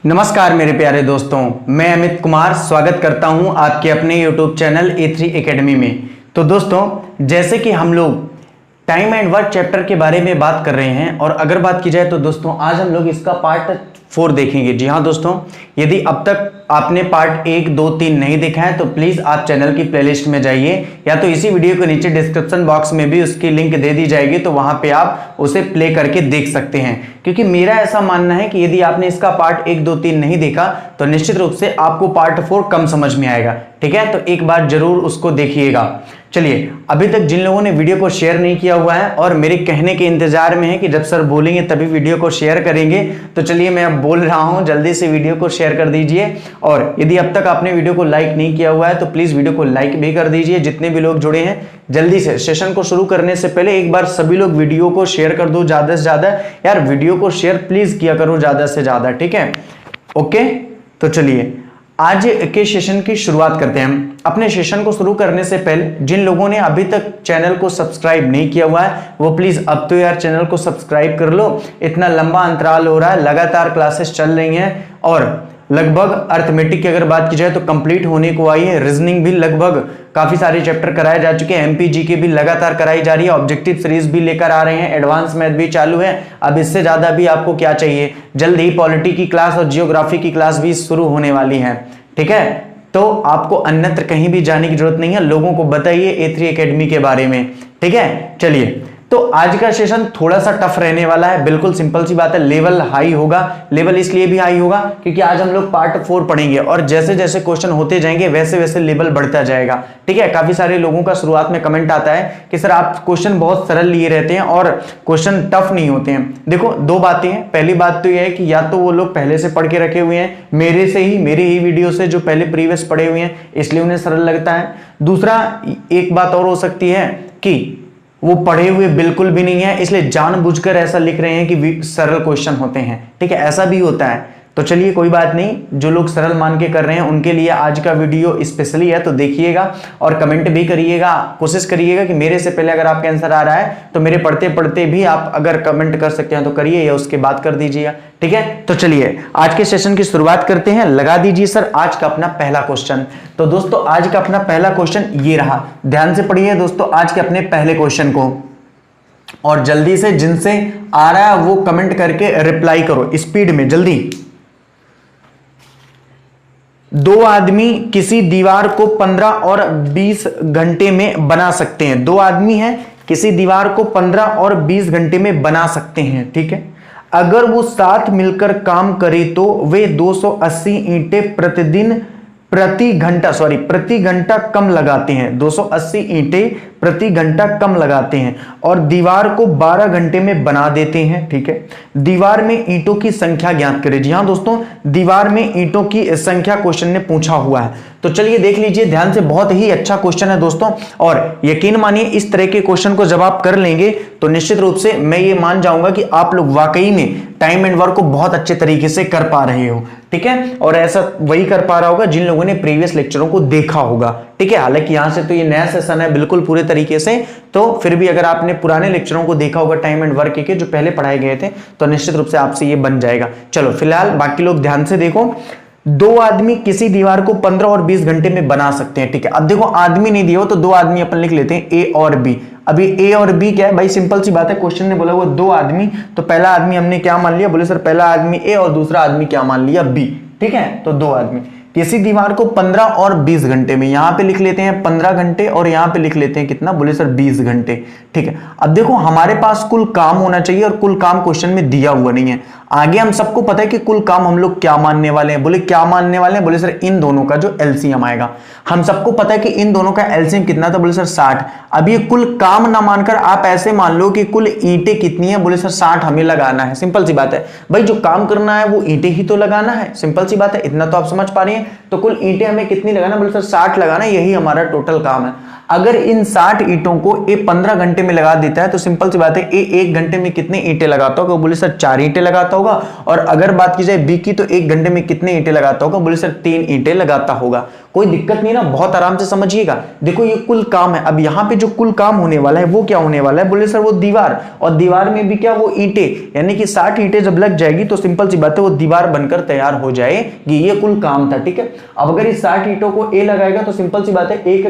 नमस्कार मेरे प्यारे दोस्तों, मैं अमित कुमार स्वागत करता हूं आपके अपने YouTube चैनल A3 एकेडमी में। तो दोस्तों, जैसे कि हम लोग टाइम एंड वर्क चैप्टर के बारे में बात कर रहे हैं और अगर बात की जाए तो दोस्तों आज हम लोग इसका पार्ट 4 देखेंगे। जी हाँ दोस्तों, यदि अब तक आपने पार्ट 1, 2, 3 नहीं देखा है तो प्लीज आप चैनल की प्लेलिस्ट में जाइए या तो इसी वीडियो के नीचे डिस्क्रिप्शन बॉक्स में भी उसकी लिंक दे दी जाएगी, तो वहां पे आप उसे प्ले करके देख सकते हैं। क्योंकि मेरा ऐसा मानना है कि यदि आपने इसका पार्ट 1, 2, 3 नहीं देखा तो निश्चित रूप से आपको पार्ट 4 कम समझ में आएगा। ठीक है, तो एक बार जरूर उसको देखिएगा। चलिए, अभी तक जिन लोगों ने वीडियो को शेयर नहीं किया हुआ है और मेरे कहने के इंतजार में है कि जब सर बोलेंगे तभी वीडियो को शेयर करेंगे, तो चलिए मैं अब बोल रहा हूं, जल्दी से वीडियो को शेयर कर दीजिए। और यदि अब तक आपने वीडियो को लाइक नहीं किया हुआ है तो प्लीज वीडियो को लाइक भी कर दीजिए। जितने भी लोग जुड़े हैं जल्दी से, सेशन को शुरू करने से पहले एक बार सभी लोग वीडियो को शेयर कर दो ज्यादा से ज्यादा। यार वीडियो को शेयर प्लीज किया करो ज्यादा से ज्यादा, ठीक है? ओके, तो चलिए आज के सेशन की शुरुआत करते हैं। हम अपने सेशन को शुरू करने से पहले जिन लोगों ने अभी तक चैनल को सब्सक्राइब नहीं किया हुआ है वो प्लीज अब तो यार चैनल को सब्सक्राइब कर लो। इतना लंबा अंतराल हो रहा है, लगातार क्लासेस चल रही हैं और लगभग अर्थमेटिक की अगर बात की जाए तो कंप्लीट होने को आई है। रीजनिंग भी लगभग काफी सारे चैप्टर कराए जा चुके हैं। एमपीजी के भी लगातार कराई जा रही है। ऑब्जेक्टिव सीरीज भी लेकर आ रहे हैं। एडवांस मैथ भी चालू है। अब इससे ज्यादा भी आपको क्या चाहिए? जल्द ही पॉलिटी की क्लास और जियोग्राफी की क्लास भी शुरू होने वाली है। ठीक है, तो आपको अन्यत्र कहीं भी जाने की जरूरत नहीं है। लोगों को बताइए A3 एकेडमी के बारे में। ठीक है, चलिए, तो आज का सेशन थोड़ा सा टफ रहने वाला है। बिल्कुल सिंपल सी बात है, लेवल हाई होगा। लेवल इसलिए भी हाई होगा क्योंकि आज हम लोग पार्ट 4 पढ़ेंगे और जैसे जैसे क्वेश्चन होते जाएंगे वैसे वैसे लेवल बढ़ता जाएगा। ठीक है, काफी सारे लोगों का शुरुआत में कमेंट आता है कि सर आप क्वेश्चन बहुत सरल लिए रहते हैं और क्वेश्चन टफ नहीं होते हैं। देखो, दो बातें हैं। पहली बात तो यह है कि या तो वो लोग पहले से पढ़ के रखे हुए हैं मेरी ही वीडियो से, जो पहले प्रीवियस पढ़े हुए हैं, इसलिए उन्हें सरल लगता है। दूसरा, एक बात और हो सकती है कि वो पढ़े हुए बिल्कुल भी नहीं है, इसलिए जानबूझकर ऐसा लिख रहे हैं कि सरल क्वेश्चन होते हैं। ठीक है, ऐसा भी होता है। तो चलिए कोई बात नहीं, जो लोग सरल मान के कर रहे हैं उनके लिए आज का वीडियो स्पेशली है, तो देखिएगा और कमेंट भी करिएगा। कोशिश करिएगा कि मेरे से पहले अगर आपके आंसर आ रहा है तो मेरे पढ़ते पढ़ते भी आप अगर कमेंट कर सकते हैं तो करिए या उसके बाद कर दीजिएगा। ठीक है, तो चलिए आज के सेशन की शुरुआत करते हैं। लगा दीजिए सर आज का अपना पहला क्वेश्चन। तो दोस्तों आज का अपना पहला क्वेश्चन ये रहा। ध्यान से पढ़िए दोस्तों आज के अपने पहले क्वेश्चन को और जल्दी से जिनसे आ रहा है वो कमेंट करके रिप्लाई करो स्पीड में, जल्दी। दो आदमी किसी दीवार को 15 और 20 घंटे में बना सकते हैं। दो आदमी हैं, किसी दीवार को 15 और 20 घंटे में बना सकते हैं। ठीक है, अगर वो साथ मिलकर काम करे तो वे 280 ईंटें प्रति घंटा कम लगाते हैं। 280 ईंटें प्रति घंटा कम लगाते हैं और दीवार को 12 घंटे में बना देते हैं। ठीक है, दीवार में ईंटों की संख्या ज्ञात करें। जी हाँ दोस्तों, दीवार में ईंटों की संख्या क्वेश्चन ने पूछा हुआ है। तो चलिए देख लीजिए ध्यान से, बहुत ही अच्छा क्वेश्चन है दोस्तों। और यकीन मानिए इस तरह के क्वेश्चन को जब आप कर लेंगे तो निश्चित रूप से मैं ये मान जाऊंगा कि आप लोग वाकई में टाइम एंड वर्क को बहुत अच्छे तरीके से कर पा रहे हो। ठीक है, और ऐसा वही कर पा रहा होगा जिन लोगों ने प्रीवियस लेक्चरों को देखा होगा। ठीक है, हालांकि यहां से तो ये नया सेशन है बिल्कुल पूरे तरीके से, तो फिर भी अगर आपने पुराने लेक्चरों को देखा होगा टाइम एंड वर्क के जो पहले पढ़ाए गए थे तो निश्चित रूप से आपसे ये बन जाएगा। चलो फिलहाल बाकी लोग ध्यान से देखो। दो आदमी किसी दीवार को 15 और 20 घंटे में बना सकते हैं। ठीक है, अब देखो आदमी नहीं दिया हो तो दो आदमी अपन लिख लेते हैं A और B। अभी A और B क्या है भाई? सिंपल सी बात है, क्वेश्चन ने बोला वो दो आदमी, तो पहला आदमी हमने क्या मान लिया? बोले सर पहला आदमी A और दूसरा आदमी क्या मान लिया? B। ठीक है, तो दो आदमी किसी दीवार को 15 और 20 घंटे में, यहां पे लिख लेते हैं 15 घंटे और यहां पे लिख लेते हैं कितना? बोले सर 20 घंटे। ठीक है, अब देखो हमारे पास कुल काम होना चाहिए और कुल काम क्वेश्चन में दिया हुआ नहीं है। आगे हम सबको पता है कि कुल काम हम लोग क्या मानने वाले हैं। बोले क्या मानने वाले हैं? बोले सर इन दोनों का जो एलसीएम आएगा। हम सबको पता है कि इन दोनों का एलसीएम कितना था? बोले सर 60। अब ये कुल काम ना मानकर आप ऐसे मान लो कि कुल ईंटें कितनी है? बोले सर 60 हमें लगाना है। सिंपल सी बात है भाई, जो काम करना है वो ईंटें ही तो लगाना है। सिंपल सी बात है, इतना तो आप समझ पा रही हैं। तो कुल ईंटें हमें कितनी लगाना? बोले सर 60 लगाना है, यही हमारा टोटल काम है। अगर इन 60 ईंटों को ए 15 घंटे में लगा देता है तो सिंपल सी बात है ए 1 घंटे में कितने ईंटें लगाता होगा? बोले सर 4 ईंटें लगाता होगा। और अगर बात की जाए बी की तो 1 घंटे में कितने ईंटें लगाता होगा? बोले सर 3 ईंटें लगाता होगा। कोई दिक्कत नहीं ना, बहुत आराम से समझिएगा। देखो ये कुल काम है, अब यहाँ पे जो कुल काम होने वाला है वो क्या होने वाला है? बोले सर वो दीवार, और दीवार में भी क्या? वो ईंटें, यानी कि 60 ईंटें जब लग जाएगी तो सिंपल सी बात है वो दीवार बनकर तैयार हो जाएगी। ये कुल काम था, ठीक है। अब अगर इस 60 ईंटों को ए लगाएगा तो सिंपल सी बात है 1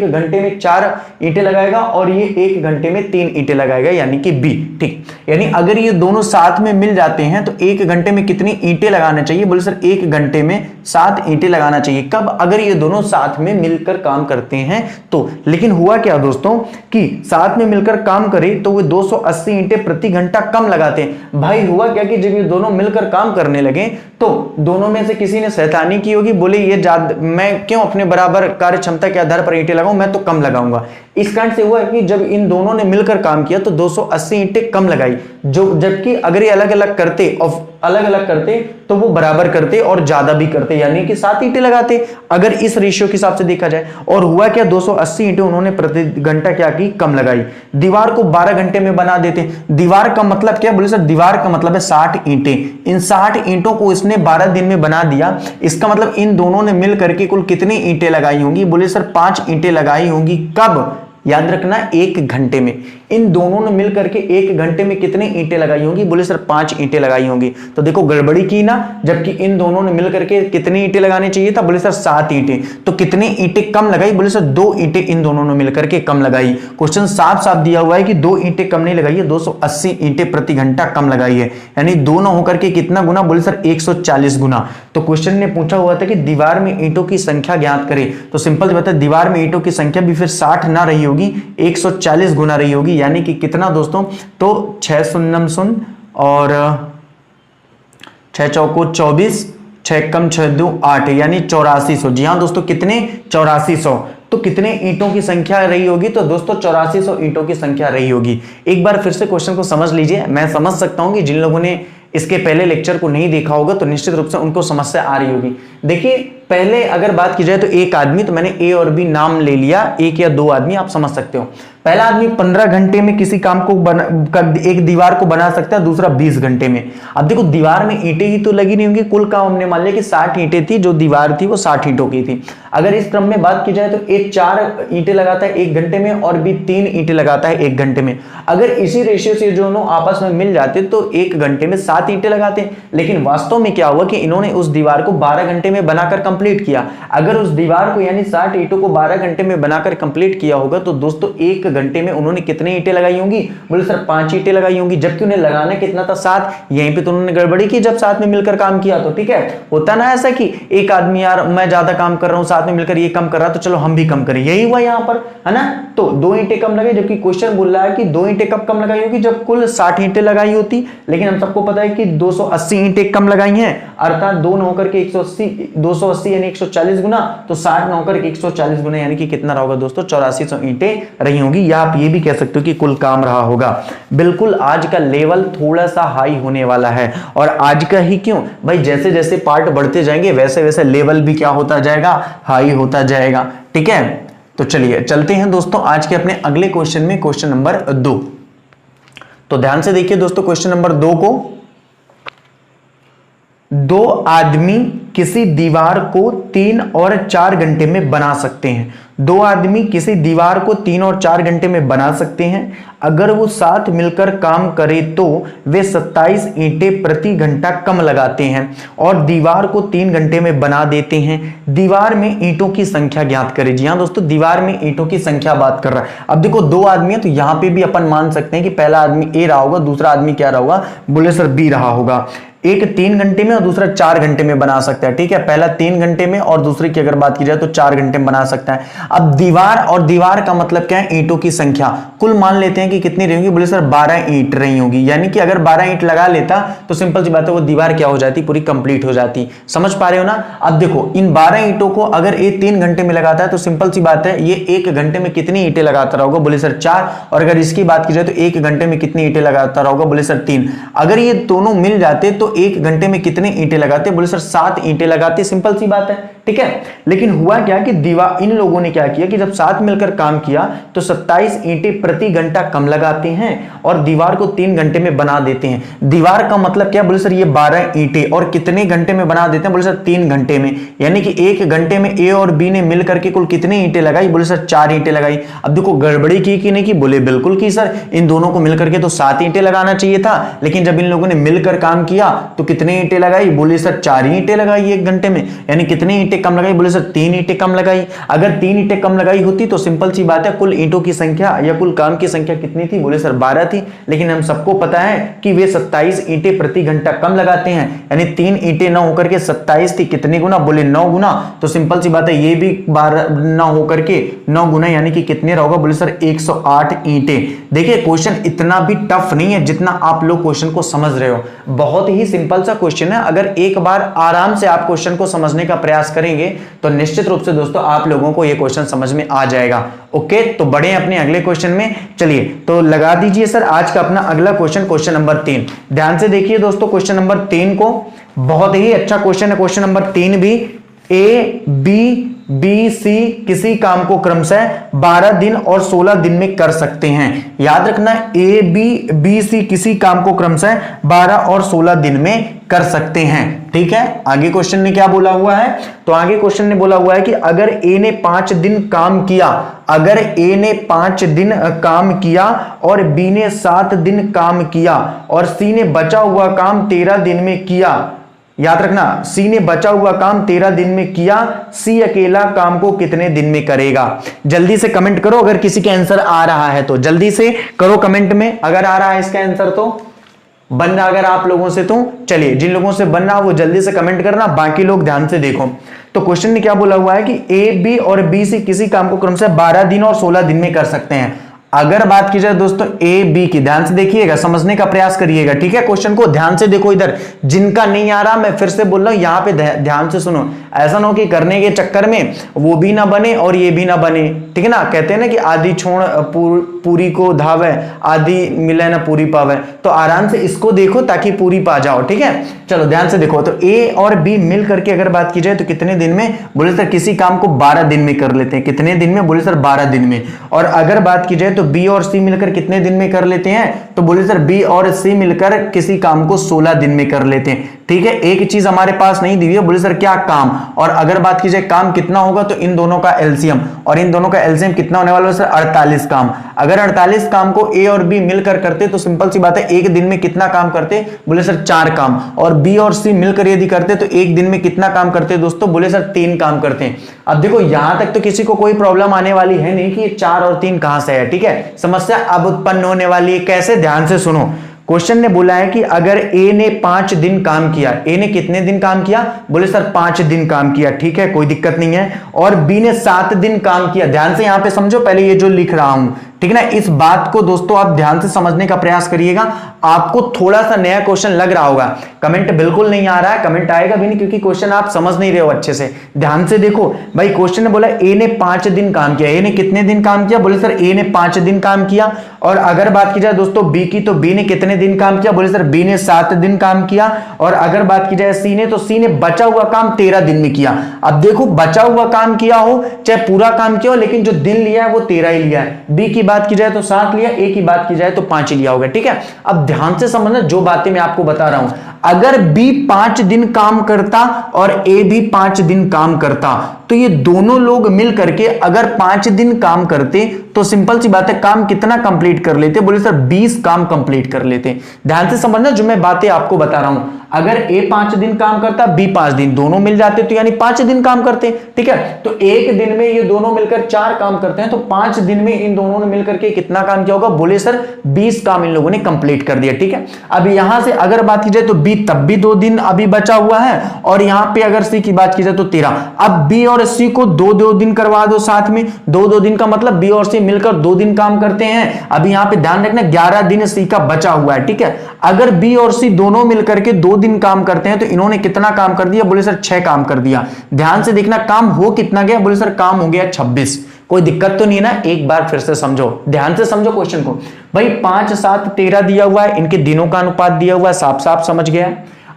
घंटे में 4 ईंटें लगाएगा और ये 1 घंटे में 3 ईंटें लगाएगा, यानी कि बी, ठीक। यानी अगर ये दोनों साथ में मिल जाते हैं तो 1 घंटे में कितनी ईंटें लगाना चाहिए? बोले सर 1 घंटे में 7 ईंटें लगाना चाहिए। कब? अगर ये दोनों साथ में मिलकर काम करते हैं तो। लेकिन हुआ क्या दोस्तों कि साथ में मिलकर काम करें तो वो 280 ईंटें प्रति घंटा कम लगाते हैं। भाई हुआ क्या कि जब ये दोनों मिलकर काम करने लगे तो दोनों में से किसी ने शैतानी की होगी, बोले ये मैं क्यों अपने बराबर कार्य क्षमता के आधार पर ईंटें लगाऊं, मैं तो कम लगाऊंगा। इस कारण से हुआ कि जब इन दोनों ने मिलकर काम किया तो 280 ईंटें कम लगाई, जो जबकि अगर ये अलग अलग करते तो वो बराबर करते और ज्यादा भी करते, यानी कि 7 ईंटें लगाते अगर इस रेशियो के हिसाब से देखा जाए। और हुआ क्या? 280 ईंटें उन्होंने प्रति घंटा क्या की? कम लगाई। दीवार को 12 घंटे में बना देते। दीवार का मतलब क्या? बोले सर दीवार का मतलब है 60 ईंटें। इन 60 ईंटों को इसने 12 दिन में बना दिया। इसका मतलब इन दोनों ने मिल करके कुल कितनी ईंटें लगाई होंगी? बोले सर 5 ईंटें लगाई होंगी। कब? याद रखना 1 घंटे में। इन दोनों ने मिलकर के 1 घंटे में कितनी ईंटें लगाई होंगी? बोले सर 5 ईंटें लगाई होंगी। तो देखो गड़बड़ी की ना, जबकि इन दोनों ने मिलकर के कितनी ईंटें लगानी चाहिए था? बोले सर 7 ईंटें। तो कितनी ईंटें कम लगाई? बोले सर 2 ईंटें इन दोनों ने मिलकर के कम लगाई। क्वेश्चन साफ साफ दिया हुआ है कि 2 ईंटें कम नहीं लगाई है, 280 ईंटें प्रति घंटा कम लगाई है। यानी दोनों होकर के कितना गुना? बोले सर 140 गुना। तो क्वेश्चन ने पूछा हुआ था कि दीवार में ईंटों की संख्या ज्ञात करें, तो सिंपल बात है दीवार में ईंटों की संख्या भी फिर 60 ना रही होगी, 140 गुना रही होगी। यानी कि कितना दोस्तों? तो 6 शून्यम शून्य और 6 चौको 24, 6 कम 6 2 8, यानी 8400। जी हाँ दोस्तों, कितने? 8400। तो कितने ईंटों की संख्या रही होगी? तो दोस्तों 8400 ईंटों की संख्या रही होगी। एक बार फिर से क्वेश्चन को समझ लीजिए। मैं समझ सकता हूं कि जिन लोगों ने इसके पहले लेक्चर को नहीं देखा होगा तो निश्चित रूप से उनको समस्या आ रही होगी। देखिए पहले अगर बात की जाए तो एक आदमी, तो मैंने ए और बी नाम ले लिया, 1 या 2 आदमी, आप समझ सकते हो। पहला आदमी 15 घंटे में किसी काम को एक दीवार को बना सकता है, दूसरा 20 घंटे में। अब देखो दीवार में ईंटें ही तो लगी नहीं होंगी, कुल काम हमने मान लिया कि 60 ईंटें थी, जो दीवार थी वो 60 ईंटों की थी। अगर इस क्रम में बात की जाए तो ए 4 ईंटें लगाता है 1 घंटे में और बी 3 ईंटें लगाता है 1 घंटे में। अगर इसी रेशियो से दोनों आपस में मिल जाते तो 1 घंटे में 7 ईंटें लगाते। लेकिन वास्तव में क्या हुआ कि इन्होंने उस दीवार को 12 घंटे में बनाकर कंप्लीट किया। अगर उस दीवार को यानी 60 ईंटों को 12 घंटे में बनाकर कंप्लीट किया होगा तो दोस्तों 1 घंटे में उन्होंने कितने ईंटें लगाई होंगी? बोले सर 5 ईंटें लगाई होंगी, जबकि उन्हें लगाना कितना था? 7। यहीं पे तो उन्होंने गड़बड़ी की जब साथ में मिलकर काम किया तो, ठीक है। होता ना ऐसा कि एक आदमी यार मैं ज्यादा काम कर रहा हूं, साथ में मिलकर ये कम कर रहा तो चलो हम भी कम करें, यही हुआ यहां पर, है ना। तो 2 ईंटें कम लगाई, जबकि क्वेश्चन बोल रहा है कि 2 ईंटें कब कम लगाई होगी? जब कुल 60 ईंटें लगाई होती। लेकिन हम सबको पता है कि 280 ईंटें कम लगाई हैं, अर्थात 2 न होकर के 280 यानी 140 गुना, तो 60 न होकर के 140 गुना, यानी कि कितना रहा होगा दोस्तों? 8400 ईंटें रही होंगी। या आप ये भी कह सकते हो कि कुल काम रहा होगा। बिल्कुल आज का लेवल थोड़ा सा हाई होने वाला है। और आज का ही क्यों भाई, जैसे जैसे पार्ट बढ़ते जाएंगे वैसे वैसे लेवल भी क्या होता जाएगा? हाई होता जाएगा, ठीक है। तो चलिए चलते हैं दोस्तों आज के अपने अगले क्वेश्चन में, क्वेश्चन नंबर 2। तो ध्यान से देखिए दोस्तों, क्वेश्चन नंबर 2 को, 2 आदमी किसी दीवार को 3 और 4 घंटे में बना सकते हैं। 2 आदमी किसी दीवार को 3 और 4 घंटे में बना सकते हैं। अगर वो साथ मिलकर काम करें तो वे 27 ईंटें प्रति घंटा कम लगाते हैं और दीवार को 3 घंटे में बना देते हैं। दीवार में ईंटों की संख्या ज्ञात करें। जी हाँ दोस्तों, दीवार में ईंटों की संख्या बात कर रहा है। अब देखो 2 आदमी है तो यहां पे भी अपन मान सकते हैं कि पहला आदमी ए रहा होगा, दूसरा आदमी क्या रहा होगा? बोले सर बी रहा होगा। एक 3 घंटे में और दूसरा 4 घंटे में बना सकता है, ठीक है। पहला 3 घंटे में और दूसरी की अगर बात की जाए तो 4 घंटे में बना सकता है। अब दीवार, और दीवार का मतलब क्या है? ईंटों की संख्या। कुल मान लेते हैं कि कितनी रही होगी? बोले सर 12 ईंट रही होगी। यानी कि अगर 12 ईंट लगा लेता तो सिंपल सी बात है वो दीवार क्या हो जाती? पूरी कंप्लीट हो जाती। समझ पा रहे हो ना। अब देखो इन 12 ईंटों को अगर ये 3 घंटे में लगाता है तो सिंपल सी बात है ये 1 घंटे में कितनी ईंटें लगाता रहोगा? बोले सर 4। और अगर इसकी बात की जाए तो 1 घंटे में कितनी ईंटें लगाता रहोगा? बोले सर 3। अगर ये दोनों मिल जाते तो एक घंटे में कितने ईंटें लगाते? बोले सर 7 ईंटें लगाते। सिंपल सी बात है, ठीक है। लेकिन हुआ क्या कि इन लोगों ने क्या किया कि जब साथ मिलकर काम किया तो 27 ईंटें प्रति घंटा कम लगाते हैं और दीवार को 3 घंटे में बना देते हैं। दीवार का मतलब क्या? बोले सर ये 12 ईंटें, और कितने घंटे में बना देते हैं? बोले सर 3 घंटे में। यानी कि 1 घंटे में ए और बी ने मिलकर के कुल कितनी ईंटें लगाई? बोले सर 4 ईंटें लगाई। अब देखो गड़बड़ी की कि नहीं की? बोले बिल्कुल की सर, इन दोनों को मिलकर के तो 7 ईंटें लगाना चाहिए था, लेकिन जब इन लोगों ने मिलकर काम किया तो कितने ईंटें लगाई? बोले सर 4 ईंटें लगाई 1 घंटे में। यानी कितनी ईंटें कम लगाई? बोले सर 3 ईंटें कम लगाई। अगर 3 ईंटें कम लगाई होती तो सिंपल सी बात है कुल ईंटों की संख्या या कुल काम की संख्या कितनी थी? बोले सर 12 थी। लेकिन हम सबको पता है कि वे 27 ईंटें प्रति घंटा कम लगाते हैं, यानी 3 ईंटें न होकर के 27 थी। कितने गुना? बोले 9 गुना। तो सिंपल सी बात है ये भी 12 न होकर के 9 गुना, यानी कि कितने होगा? बोले सर 108 ईंटें। देखिए क्वेश्चन इतना भी टफ नहीं है जितना आप लोग क्वेश्चन को समझ रहे हो, बहुत ही सिंपल सा क्वेश्चन है। अगर एक बार आराम से आप क्वेश्चन को समझने का प्रयास करेंगे तो निश्चित रूप से दोस्तों आप लोगों को यह क्वेश्चन समझ में आ जाएगा। ओके, तो बढ़े अपने अगले क्वेश्चन में। चलिए तो लगा दीजिए सर आज का अपना अगला क्वेश्चन, क्वेश्चन नंबर 3। ध्यान से देखिए दोस्तों क्वेश्चन नंबर 3 को, बहुत ही अच्छा क्वेश्चन है क्वेश्चन नंबर 3 भी। ए बी बी सी किसी काम को क्रमशः 12 दिन और 16 दिन में कर सकते हैं। याद रखना, ए बी सी किसी काम को क्रमशः 12 और 16 दिन में कर सकते हैं, ठीक है। आगे क्वेश्चन ने क्या बोला हुआ है? तो आगे क्वेश्चन ने बोला हुआ है कि अगर ए ने 5 दिन काम किया, अगर ए ने 5 दिन काम किया और बी ने 7 दिन काम किया और सी ने बचा हुआ काम 13 दिन में किया। याद रखना, सी ने बचा हुआ काम 13 दिन में किया, सी अकेला काम को कितने दिन में करेगा? जल्दी से कमेंट करो अगर किसी के आंसर आ रहा है तो जल्दी से करो कमेंट में। अगर आ रहा है इसका आंसर तो बन रहा, अगर आप लोगों से तो चलिए जिन लोगों से बन रहा वो जल्दी से कमेंट करना, बाकी लोग ध्यान से देखो। तो क्वेश्चन ने क्या बोला हुआ है कि ए बी और बी सी किसी काम को क्रमशः 12 दिन और 16 दिन में कर सकते हैं। अगर बात की जाए दोस्तों ए बी की, ध्यान से देखिएगा, समझने का प्रयास करिएगा, ठीक है। क्वेश्चन को ध्यान से देखो, इधर जिनका नहीं आ रहा मैं फिर से बोल रहा हूं यहां पे ध्यान से सुनो। ऐसा ना हो कि करने के चक्कर में वो भी ना बने और ये भी ना बने, ठीक है ना। कहते हैं ना कि आधी छोड़ पूरी को धावे, आधी मिले ना पूरी पावे। तो आराम से इसको देखो ताकि पूरी पा जाओ, ठीक है। चलो ध्यान से देखो, तो ए और बी मिल करके अगर बात की जाए तो कितने दिन में? बोले सर किसी काम को 12 दिन में कर लेते हैं। कितने दिन में? बोले सर 12 दिन में। और अगर बात की जाए तो बी और सी मिलकर कितने दिन में कर लेते हैं? तो बोले सर बी और सी मिलकर किसी काम को 16 दिन में कर लेते हैं, ठीक है। एक चीज हमारे पास नहीं दी हुई है, बोले सर क्या? काम। और अगर बात की जाए काम कितना होगा तो इन दोनों का एलसीएम, और इन दोनों का एलसीएम कितना होने वाला है सर? 48 काम। अगर 48 काम को ए और बी मिलकर करते तो सिंपल सी बात है एक दिन में कितना काम करते? बोले सर 4 काम। और बी और सी मिलकर यदि करते तो एक दिन में कितना काम करते दोस्तों? बोले सर 3 काम करते हैं। अब देखो यहां तक तो किसी को कोई प्रॉब्लम आने वाली है नहीं कि ये 4 और 3 कहां से है, ठीक है। समस्या अब उत्पन्न होने वाली है, कैसे? ध्यान से सुनो। क्वेश्चन ने बोला है कि अगर ए ने 5 दिन काम किया, ए ने कितने दिन काम किया? बोले सर 5 दिन काम किया, ठीक है, कोई दिक्कत नहीं है। और बी ने 7 दिन काम किया। ध्यान से यहां पे समझो, पहले ये जो लिख रहा हूं, ठीक है ना, इस बात को दोस्तों आप ध्यान से समझने का प्रयास करिएगा। आपको थोड़ा सा नया क्वेश्चन लग रहा होगा, कमेंट बिल्कुल नहीं आ रहा है, कमेंट आएगा भी नहीं क्योंकि क्वेश्चन आप समझ नहीं रहे हो अच्छे से। ध्यान से देखो भाई, क्वेश्चन ने बोला ए ने 5 दिन काम किया। ए ने कितने दिन काम किया? बोले सर ए ने 5 दिन काम किया। और अगर बात की जाए दोस्तों बी की, तो बी ने कितने दिन काम किया? बोले सर बी ने 7 दिन काम किया। और अगर बात की जाए सी ने, तो सी ने बचा हुआ काम 13 दिन में किया। अब देखो बचा हुआ काम किया हो चाहे पूरा काम किया हो, लेकिन जो दिन लिया है वो 13 ही लिया है। बी की बात की जाए तो 7 लिया, ए की बात की जाए तो 5 लिया होगा, ठीक है। अब ध्यान से समझना जो बातें मैं आपको बता रहा हूं। अगर बी 5 दिन काम करता और ए भी 5 दिन काम करता तो ये दोनों लोग मिल करके अगर 5 दिन काम करते तो सिंपल सी बात है काम कितना कंप्लीट कर लेते? बोले सर 20 काम कंप्लीट कर लेते। ध्यान से समझना जो मैं बातें आपको बता रहा हूं। अगर ए 5 दिन काम करता, बी 5 दिन, दोनों मिल जाते तो यानी 5 दिन काम करते, ठीक है। तो एक दिन में ये दोनों मिलकर 4 काम करते हैं, तो 5 दिन में इन दोनों ने मिलकर के कितना काम किया होगा? बोले सर 20 काम इन लोगों ने कंप्लीट कर दिया, ठीक है। अब यहां से अगर बात की जाए तो बी तब भी 2 दिन अभी बचा हुआ है, और यहां पे अगर सी की बात की जाए तो 13। अब बी और सी को 2-2 दिन करवा दो साथ में, 2-2 दिन का मतलब बी और सी मिलकर 2 दिन काम करते हैं। अब यहां पे ध्यान रखना 11 दिन सी का बचा हुआ है, ठीक है। अगर बी और सी दोनों मिलकर के 2 दिन काम करते हैं तो इन्होंने कितना काम कर दिया? बोले सर 6 काम कर दिया। ध्यान से देखना काम हो कितना गया? बोले सर काम हो गया 26। कोई दिक्कत तो नहीं है ना? एक बार फिर से समझो, ध्यान से समझो क्वेश्चन को। भाई 5, 7, 13 दिया हुआ है, इनके दिनों का अनुपात दिया हुआ है, साफ साफ समझ गया।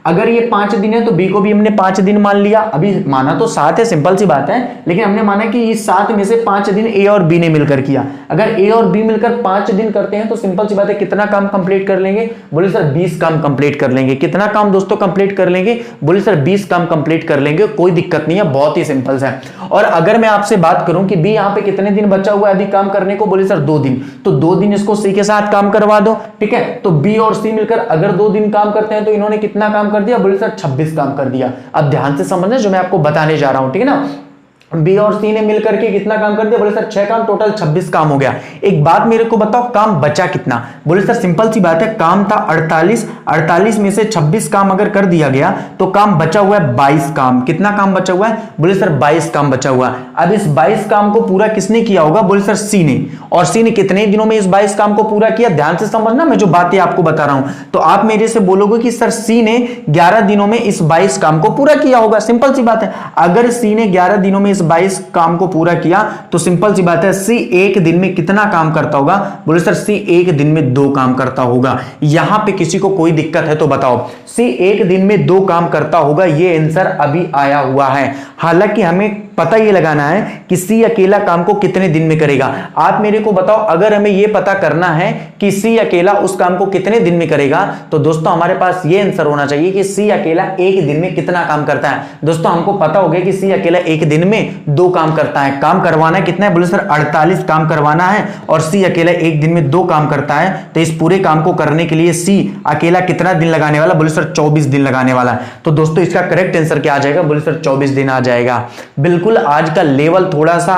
अगर ये 5 दिन है तो बी को भी हमने 5 दिन मान लिया। अभी माना तो 7 है, सिंपल सी बात है, लेकिन हमने माना कि इस 7 में से 5 दिन ए और बी ने मिलकर किया। अगर ए और बी मिलकर 5 दिन करते हैं तो सिंपल सी बात है कितना काम कंप्लीट कर लेंगे? बोले सर 20 काम कंप्लीट कर लेंगे। कितना काम दोस्तों कंप्लीट कर लेंगे? बोले सर 20 काम कंप्लीट कर लेंगे, कोई दिक्कत नहीं है, बहुत ही सिंपल है। और अगर मैं आपसे बात करूं कि बी यहां पे कितने दिन बचा हुआ है अभी काम करने को? बोले सर 2 दिन, तो 2 दिन इसको सी के साथ काम करवा दो, ठीक है। तो बी और सी मिलकर अगर 2 दिन काम करते हैं तो इन्होंने कितना काम कर दिया? बोले सर 26 काम कर दिया। अब ध्यान से समझना जो मैं आपको बताने जा रहा हूं, ठीक है ना। बी और सी ने मिलकर के कितना काम कर दिया? बोले सर 6 काम, टोटल 26 काम हो गया। एक बात मेरे को बताओ, काम बचा कितना? बोले सर सिंपल सी बात है, काम था 48 में से 26 काम अगर कर दिया गया तो काम बचा हुआ है 22 काम। कितना काम बचा हुआ है? बोले सर 22 काम बचा हुआ है। अब इस 22 काम को पूरा किसने किया होगा? बोले सर सी ने। और सी ने कितने दिनों में इस 22 काम को पूरा किया? ध्यान से समझना मैं जो बातें आपको बता रहा हूं। तो आप मेरे से बोलोगे कि सर सी ने 11 दिनों में इस 22 काम को पूरा किया होगा। सिंपल सी बात है, अगर सी ने 11 दिनों में 22 काम को पूरा किया तो सिंपल सी बात है सी एक दिन में कितना काम करता होगा? बोले सर सी एक दिन में 2 काम करता होगा। यहां पे किसी को कोई दिक्कत है तो बताओ, सी एक दिन में 2 काम करता होगा, ये आंसर अभी आया हुआ है। हालांकि हमें पता ये लगाना है कि सी अकेला काम को कितने दिन में करेगा। आप मेरे को बताओ, अगर हमें ये पता करना है कि सी अकेला उस काम को कितने दिन में करेगा तो दोस्तों हमारे पास ये आंसर होना चाहिए कि सी अकेला एक दिन में कितना काम करता है। दोस्तों हमको पता हो गया कि सी अकेला एक दिन में 2 काम करता है। काम करवाना है कितना है? बोले सर 48 काम करवाना है और सी अकेला एक दिन में 2 काम करता है। तो इस पूरे काम को करने के लिए सी अकेला कितना दिन लगाने वाला? बोले सर 24 दिन लगाने वाला है। तो दोस्तों इसका करेक्ट आंसर क्या आ जाएगा? बोले सर 24 दिन आ जाएगा। बिल्कुल आज का लेवल थोड़ा सा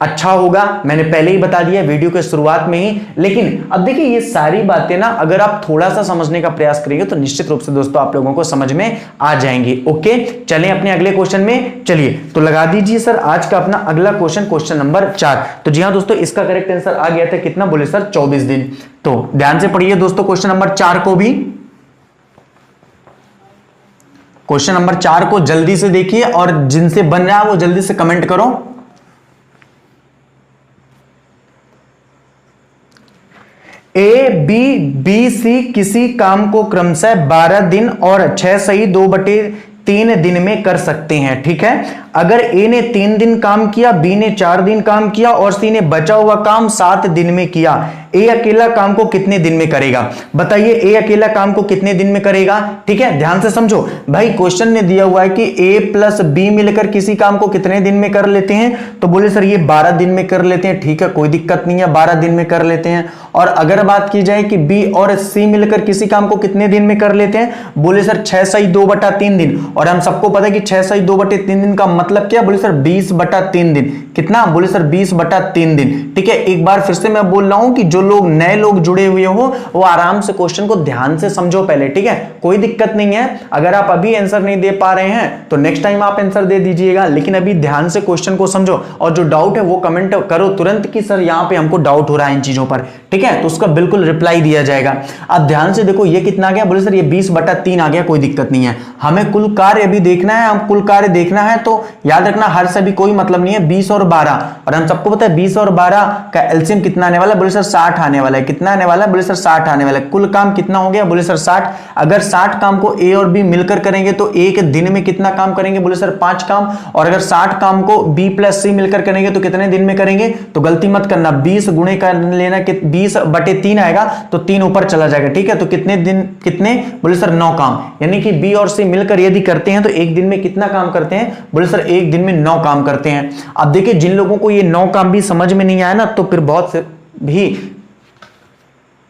अच्छा होगा, मैंने पहले ही बता दिया वीडियो के शुरुआत में ही। लेकिन अब देखिए ये सारी बातें ना अगर आप थोड़ा सा समझने का प्रयास करेंगे तो निश्चित रूप से दोस्तों आप लोगों को समझ में आ जाएंगे। ओके, चलें अपने अगले क्वेश्चन में। चलिए तो लगा दीजिए सर आज का अपना अगला क्वेश्चन, क्वेश्चन नंबर 4। तो जी हां दोस्तों, इसका करेक्ट आंसर आ गया था कितना? बोले सर 24 दिन। तो ध्यान से पढ़िए दोस्तों क्वेश्चन नंबर 4 को भी। क्वेश्चन नंबर 4 को जल्दी से देखिए और जिनसे बन रहा है वो जल्दी से कमेंट करो। ए बी सी किसी काम को क्रमशः 12 दिन और 6 सही 2/3 दिन में कर सकते हैं, ठीक है। अगर ए ने 3 दिन काम किया, बी ने 4 दिन काम किया और सी ने बचा हुआ काम 7 दिन में किया, ए अकेला काम को कितने दिन में करेगा? बताइए ए अकेला काम को कितने दिन में करेगा? ठीक है, ध्यान से समझो भाई। क्वेश्चन ने दिया हुआ है कि ए प्लस बी मिलकर किसी काम को कितने दिन में कर लेते हैं, तो बोले सर ये 12 दिन में कर लेते हैं। ठीक है, कोई दिक्कत नहीं है, 12 दिन में कर लेते हैं। और अगर बात की जाए कि बी और सी मिलकर किसी काम को कितने दिन में कर लेते हैं, बोले सर 6 सही 2/3 दिन। और हम सबको पता है कि 6 सही 2/3 दिन का मतलब क्या? बोले सर 20/3 दिन। कितना? बोले सर 20/3 दिन। ठीक है, एक बार फिर से मैं बोल रहा हूं कि जो लोग नए लोग जुड़े हुए हो वो आराम से क्वेश्चन को ध्यान से समझो पहले, ठीक है। कोई दिक्कत नहीं है, अगर आप अभी आंसर नहीं दे पा रहे हैं तो नेक्स्ट टाइम आप आंसर दे दीजिएगा, लेकिन अभी ध्यान से क्वेश्चन को समझो। और जो डाउट है वो कमेंट करो तुरंत कि सर यहां पे हमको डाउट हो रहा है इन चीजों पर, ठीक है, तो उसका बिल्कुल रिप्लाई दिया जाएगा। अब ध्यान से देखो ये कितना आ गया? बोले सर ये 20/3 आ गया। कोई दिक्कत नहीं है, हमें कुल कार्य अभी देखना है, हम कुल कार्य देखना है तो याद रखना हर से भी कोई मतलब नहीं है। 20 और 12, और हम सबको पता है 20 और 12 का एलसीएम कितना आने वाला है? बोले सर 60 आने वाला है। कितना आने वाला है? बोले सर 60 आने वाला है। कुल काम कितना हो गया? बोले सर 60। अगर 60 काम को ए और बी मिलकर करेंगे तो एक दिन में कितना काम करेंगे? बोले सर 5 काम। और अगर 60 काम को बी प्लस सी मिलकर करेंगे तो कितने दिन में करेंगे? तो गलती मत करना, 20 गुणे कर लेना, 20/3 आएगा तो 3 ऊपर चला जाएगा, ठीक है। तो कितने दिन, कितने? बोले सर 9 काम। यानी कि बी और सी मिलकर यदि करते हैं तो एक दिन में कितना काम करते हैं? बोले सर एक दिन में 9 काम करते हैं। अब देखिए जिन लोगों को ये 9 काम भी समझ में नहीं आया ना तो फिर बहुत भी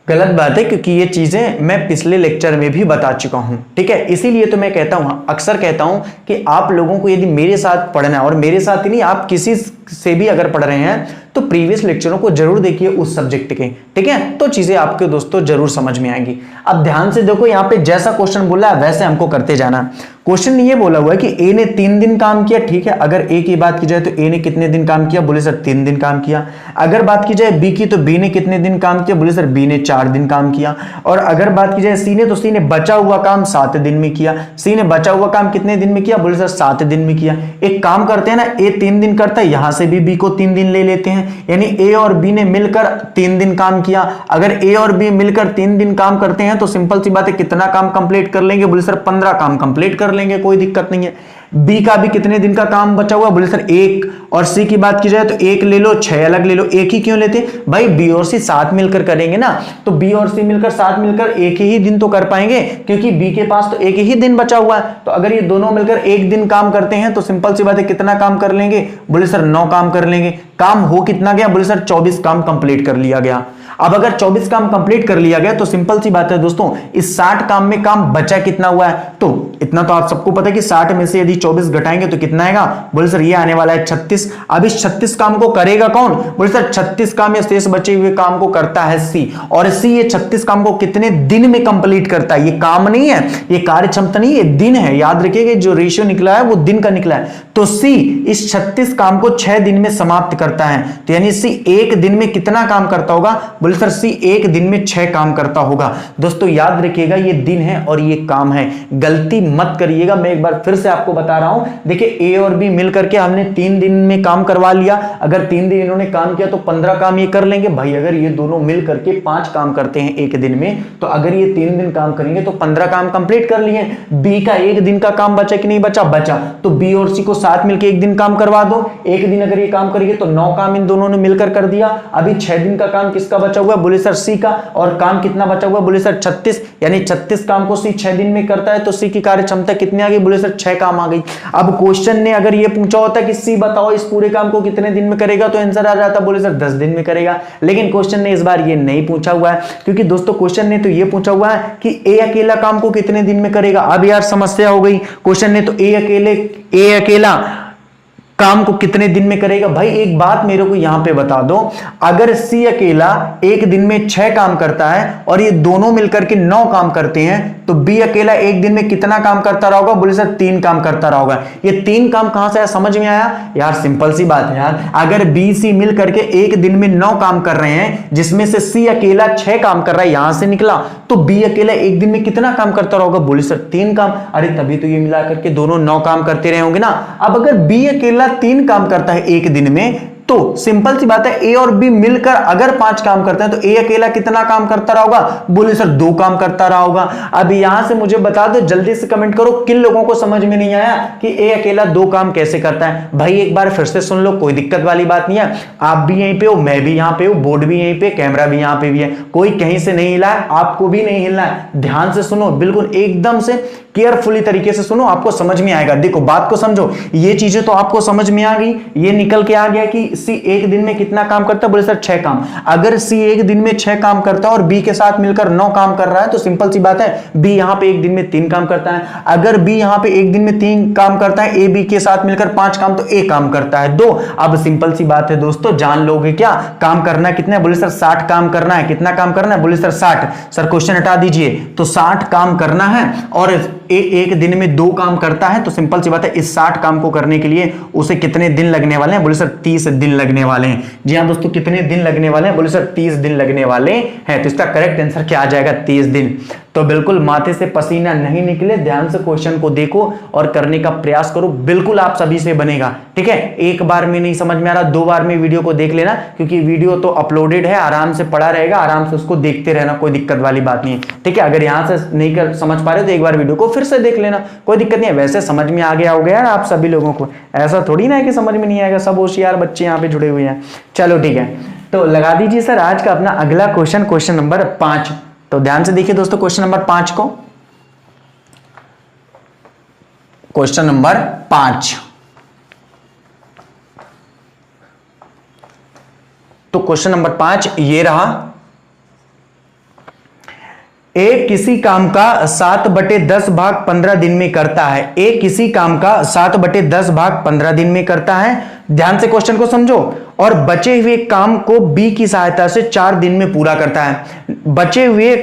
गलत बात है, क्योंकि ये चीजें मैं पिछले लेक्चर में भी बता चुका हूं, ठीक है। इसीलिए तो मैं कहता हूं, अक्सर कहता हूं कि आप लोगों को यदि मेरे साथ पढ़ना है, और मेरे साथ ही नहीं आप किसी से भी अगर पढ़ रहे हैं तो प्रीवियस लेक्चरों को जरूर देखिए उस सब्जेक्ट के, ठीक है, तो चीजें आपके दोस्तों जरूर समझ में आएंगी। अब ध्यान से देखो, यहाँ पे जैसा क्वेश्चन बोला है वैसे हमको करते जाना। क्वेश्चन ये बोला हुआ है कि ए ने 3 दिन काम किया, ठीक है। अगर ए की बात की जाए तो ए ने कितने दिन काम किया? बोले सर 3 दिन काम किया। अगर बात की जाए बी की तो बी ने कितने दिन काम किया? बोले सर बी ने 4 दिन काम किया। और अगर बात की जाए सी ने, तो सी ने बचा हुआ काम 7 दिन में किया। सी ने बचा हुआ काम कितने दिन में किया? बोले सर 7 दिन में किया। एक काम करते हैं ना, ए 3 दिन करता है, यहां से भी बी को 3 दिन ले लेते हैं, यानी ए और बी ने मिलकर 3 दिन काम किया। अगर ए और बी मिलकर 3 दिन काम करते हैं तो सिंपल सी बात है कितना काम कंप्लीट कर लेंगे? बोले सर 15 काम कंप्लीट कर लेंगे, कोई दिक्कत नहीं है। बी का भी कितने दिन का काम बचा हुआ? बोले सर 1। और सी की बात की जाए तो 1 ले लो, 6 अलग ले लो। एक ही क्यों लेते? भाई बी और सी साथ मिलकर करेंगे ना, तो बी और सी मिलकर साथ मिलकर एक ही दिन तो कर पाएंगे, क्योंकि बी के पास तो एक ही दिन बचा हुआ है। तो अगर ये दोनों मिलकर एक दिन काम करते हैं तो सिंपल सी बात है कितना काम कर लेंगे? बोले सर 9 काम कर लेंगे। काम हो कितना गया? बोले सर 24 काम कंप्लीट कर लिया गया। अब अगर 24 काम कंप्लीट कर लिया गया तो सिंपल सी बात है दोस्तों, इस 60 काम में काम बचा कितना हुआ है? तो इतना तो आप सबको पता है कि 60 में से यदि 24 घटाएंगे तो कितना आएगा? बोले सर ये आने वाला है 36। अब इस 36 काम को करेगा कौन? बोले सर 36 काम या शेष बचे हुए काम को करता है सी। और सी ये 36 काम को कितने दिन में कंप्लीट करता है? ये काम नहीं है, ये कार्य क्षमता नहीं, ये दिन है। याद रखिएगा जो रेशियो निकला है वो दिन का निकला है। तो सी इस 36 काम को 6 दिन में समाप्त करता है। तो यानी सी एक दिन में कितना काम करता होगा? बोले सर सी एक दिन में 6 काम करता होगा। दोस्तों याद रखिएगा ये दिन है और ये काम है, गलती मत करिएगा। मैं एक बार फिर से आपको बता रहा हूं, देखिए ए और बी मिलकर के हमने 3 दिन में काम करवा लिया। अगर 3 दिन इन्होंने काम किया तो 15 काम ये कर लेंगे। भाई अगर ये दोनों मिल करके 5 काम करते हैं एक दिन में, तो अगर ये 3 दिन काम करेंगे तो 15 काम कंप्लीट कर लिए। बी का एक दिन का काम बचा कि नहीं बचा? बचा। तो बी और सी को साथ मिलकर एक दिन काम करवा दो। एक दिन अगर ये काम करेंगे तो 9 काम इन दोनों ने मिलकर कर दिया। अभी 6 दिन का काम किसका बचा हुआ? बोले सर सी का। और काम कितना बचा हुआ? बोले सर 36, यानी 36 काम को सी 6 दिन में करता है। तो सी की कार्य क्षमता कितनी आ गई? बोले सर 6 काम आ गई। अब क्वेश्चन ने अगर ये पूछा होता कि सी बताओ इस पूरे काम को कितने दिन में करेगा, तो आंसर आ जाता बोले सर 10 दिन में करेगा। लेकिन क्वेश्चन ने इस बार ये नहीं पूछा हुआ है, क्योंकि दोस्तों क्वेश्चन ने तो ये पूछा हुआ है कि ए अकेला काम को कितने दिन में करेगा। अब यार समस्या हो गई, क्वेश्चन ने तो ए अकेला काम को कितने दिन में करेगा। भाई एक बात मेरे को यहां पे बता दो, अगर सी अकेला एक दिन में 6 काम करता है और ये दोनों मिलकर के 9 काम करते हैं, तो बी अकेला एक दिन में कितना काम करता रहा होगा? बोले सर 3 काम करता रहा होगा। ये 3 काम कहां से आया? समझ में आया? यार सिंपल सी बात है यार, अगर बी सी मिल करके एक दिन में 9 काम कर रहे हैं, जिसमें से सी अकेला 6 काम कर रहा है, यहां से निकला, तो बी अकेला एक दिन में कितना काम करता रहा होगा? बोले सर 3 काम। अरे तभी तो ये मिला करके दोनों 9 काम करते रहे होंगे ना। अब अगर बी अकेला 3 काम करता है एक दिन में, तो सिंपल सी बात है ए और बी मिलकर अगर 5 काम करते हैं तो ए अकेला कितना काम करता रहा होगा? बोले सर 2 काम करता रहा होगा। अब यहां से मुझे बता दो, जल्दी से कमेंट करो किन लोगों को समझ में नहीं आया कि ए अकेला 2 काम कैसे करता है। भाई एक बार फिर से सुन लो, कोई दिक्कत वाली बात नहीं है। आप भी यहीं पे हो, मैं भी यहां पे हूं, बोर्ड भी यहीं पे, कैमरा भी यहां पे भी है, कोई कहीं से नहीं हिला है, आपको भी नहीं हिलना है। ध्यान से सुनो, बिल्कुल एकदम से केयरफुली तरीके से सुनो, आपको समझ में आएगा। देखो बात को समझो, ये चीजें तो आपको समझ में आ गई, ये निकल के आ गया कि सी एक दिन में कितना काम करता है? बोले सर 6 काम। अगर सी एक दिन में 6 काम करता है और बी के साथ मिलकर 9 काम कर रहा है, तो सिंपल सी बात है बी यहां पे एक दिन में 3 काम करता है। अगर बी यहां पे एक दिन में 3 काम करता है, ए बी के साथ मिलकर 5 काम, तो ए काम करता है 2। अब सिंपल सी बात है दोस्तों, जान लोगे क्या काम करना कितना है? बोले सर 60 काम करना है। कितना काम करना है? बोले सर 60। सर क्वेश्चन हटा दीजिए, तो 60 काम करना है और एक दिन में 2 काम करता है। तो सिंपल सी बात है इस 60 काम को करने के लिए उसे कितने दिन लगने वाले हैं? बोले सर 30 दिन लगने वाले हैं। जी हां दोस्तों, कितने दिन लगने वाले हैं? बोले सर 30 दिन लगने वाले हैं। तो इसका करेक्ट आंसर क्या आ जाएगा? 30 दिन। तो बिल्कुल माथे से पसीना नहीं निकले, ध्यान से क्वेश्चन को देखो और करने का प्रयास करो, बिल्कुल आप सभी से बनेगा। ठीक है, एक बार में नहीं समझ में आ रहा, 2 बार में वीडियो को देख लेना, क्योंकि वीडियो तो अपलोडेड है, आराम से पड़ा रहेगा, आराम से उसको देखते रहना, कोई दिक्कत वाली बात नहीं है। ठीक है, अगर यहां से नहीं कर समझ पा रहे तो एक बार वीडियो को फिर से देख लेना, कोई दिक्कत नहीं है। वैसे समझ में आ गया हो गया आप सभी लोगों को, ऐसा थोड़ी ना है कि समझ में नहीं आएगा, सब होशियार बच्चे यहाँ पे जुड़े हुए हैं। चलो ठीक है, तो लगा दीजिए सर आज का अपना अगला क्वेश्चन, क्वेश्चन नंबर 5। तो ध्यान से देखिए दोस्तों क्वेश्चन नंबर 5 को। क्वेश्चन नंबर 5, तो क्वेश्चन नंबर 5 ये रहा। ए किसी काम का 7/10 भाग 15 दिन में करता है। ए किसी काम का 7/10 भाग 15 दिन में करता है। ध्यान से क्वेश्चन को समझो। और बचे हुए काम को बी की सहायता से 4 दिन में पूरा करता है। बचे हुए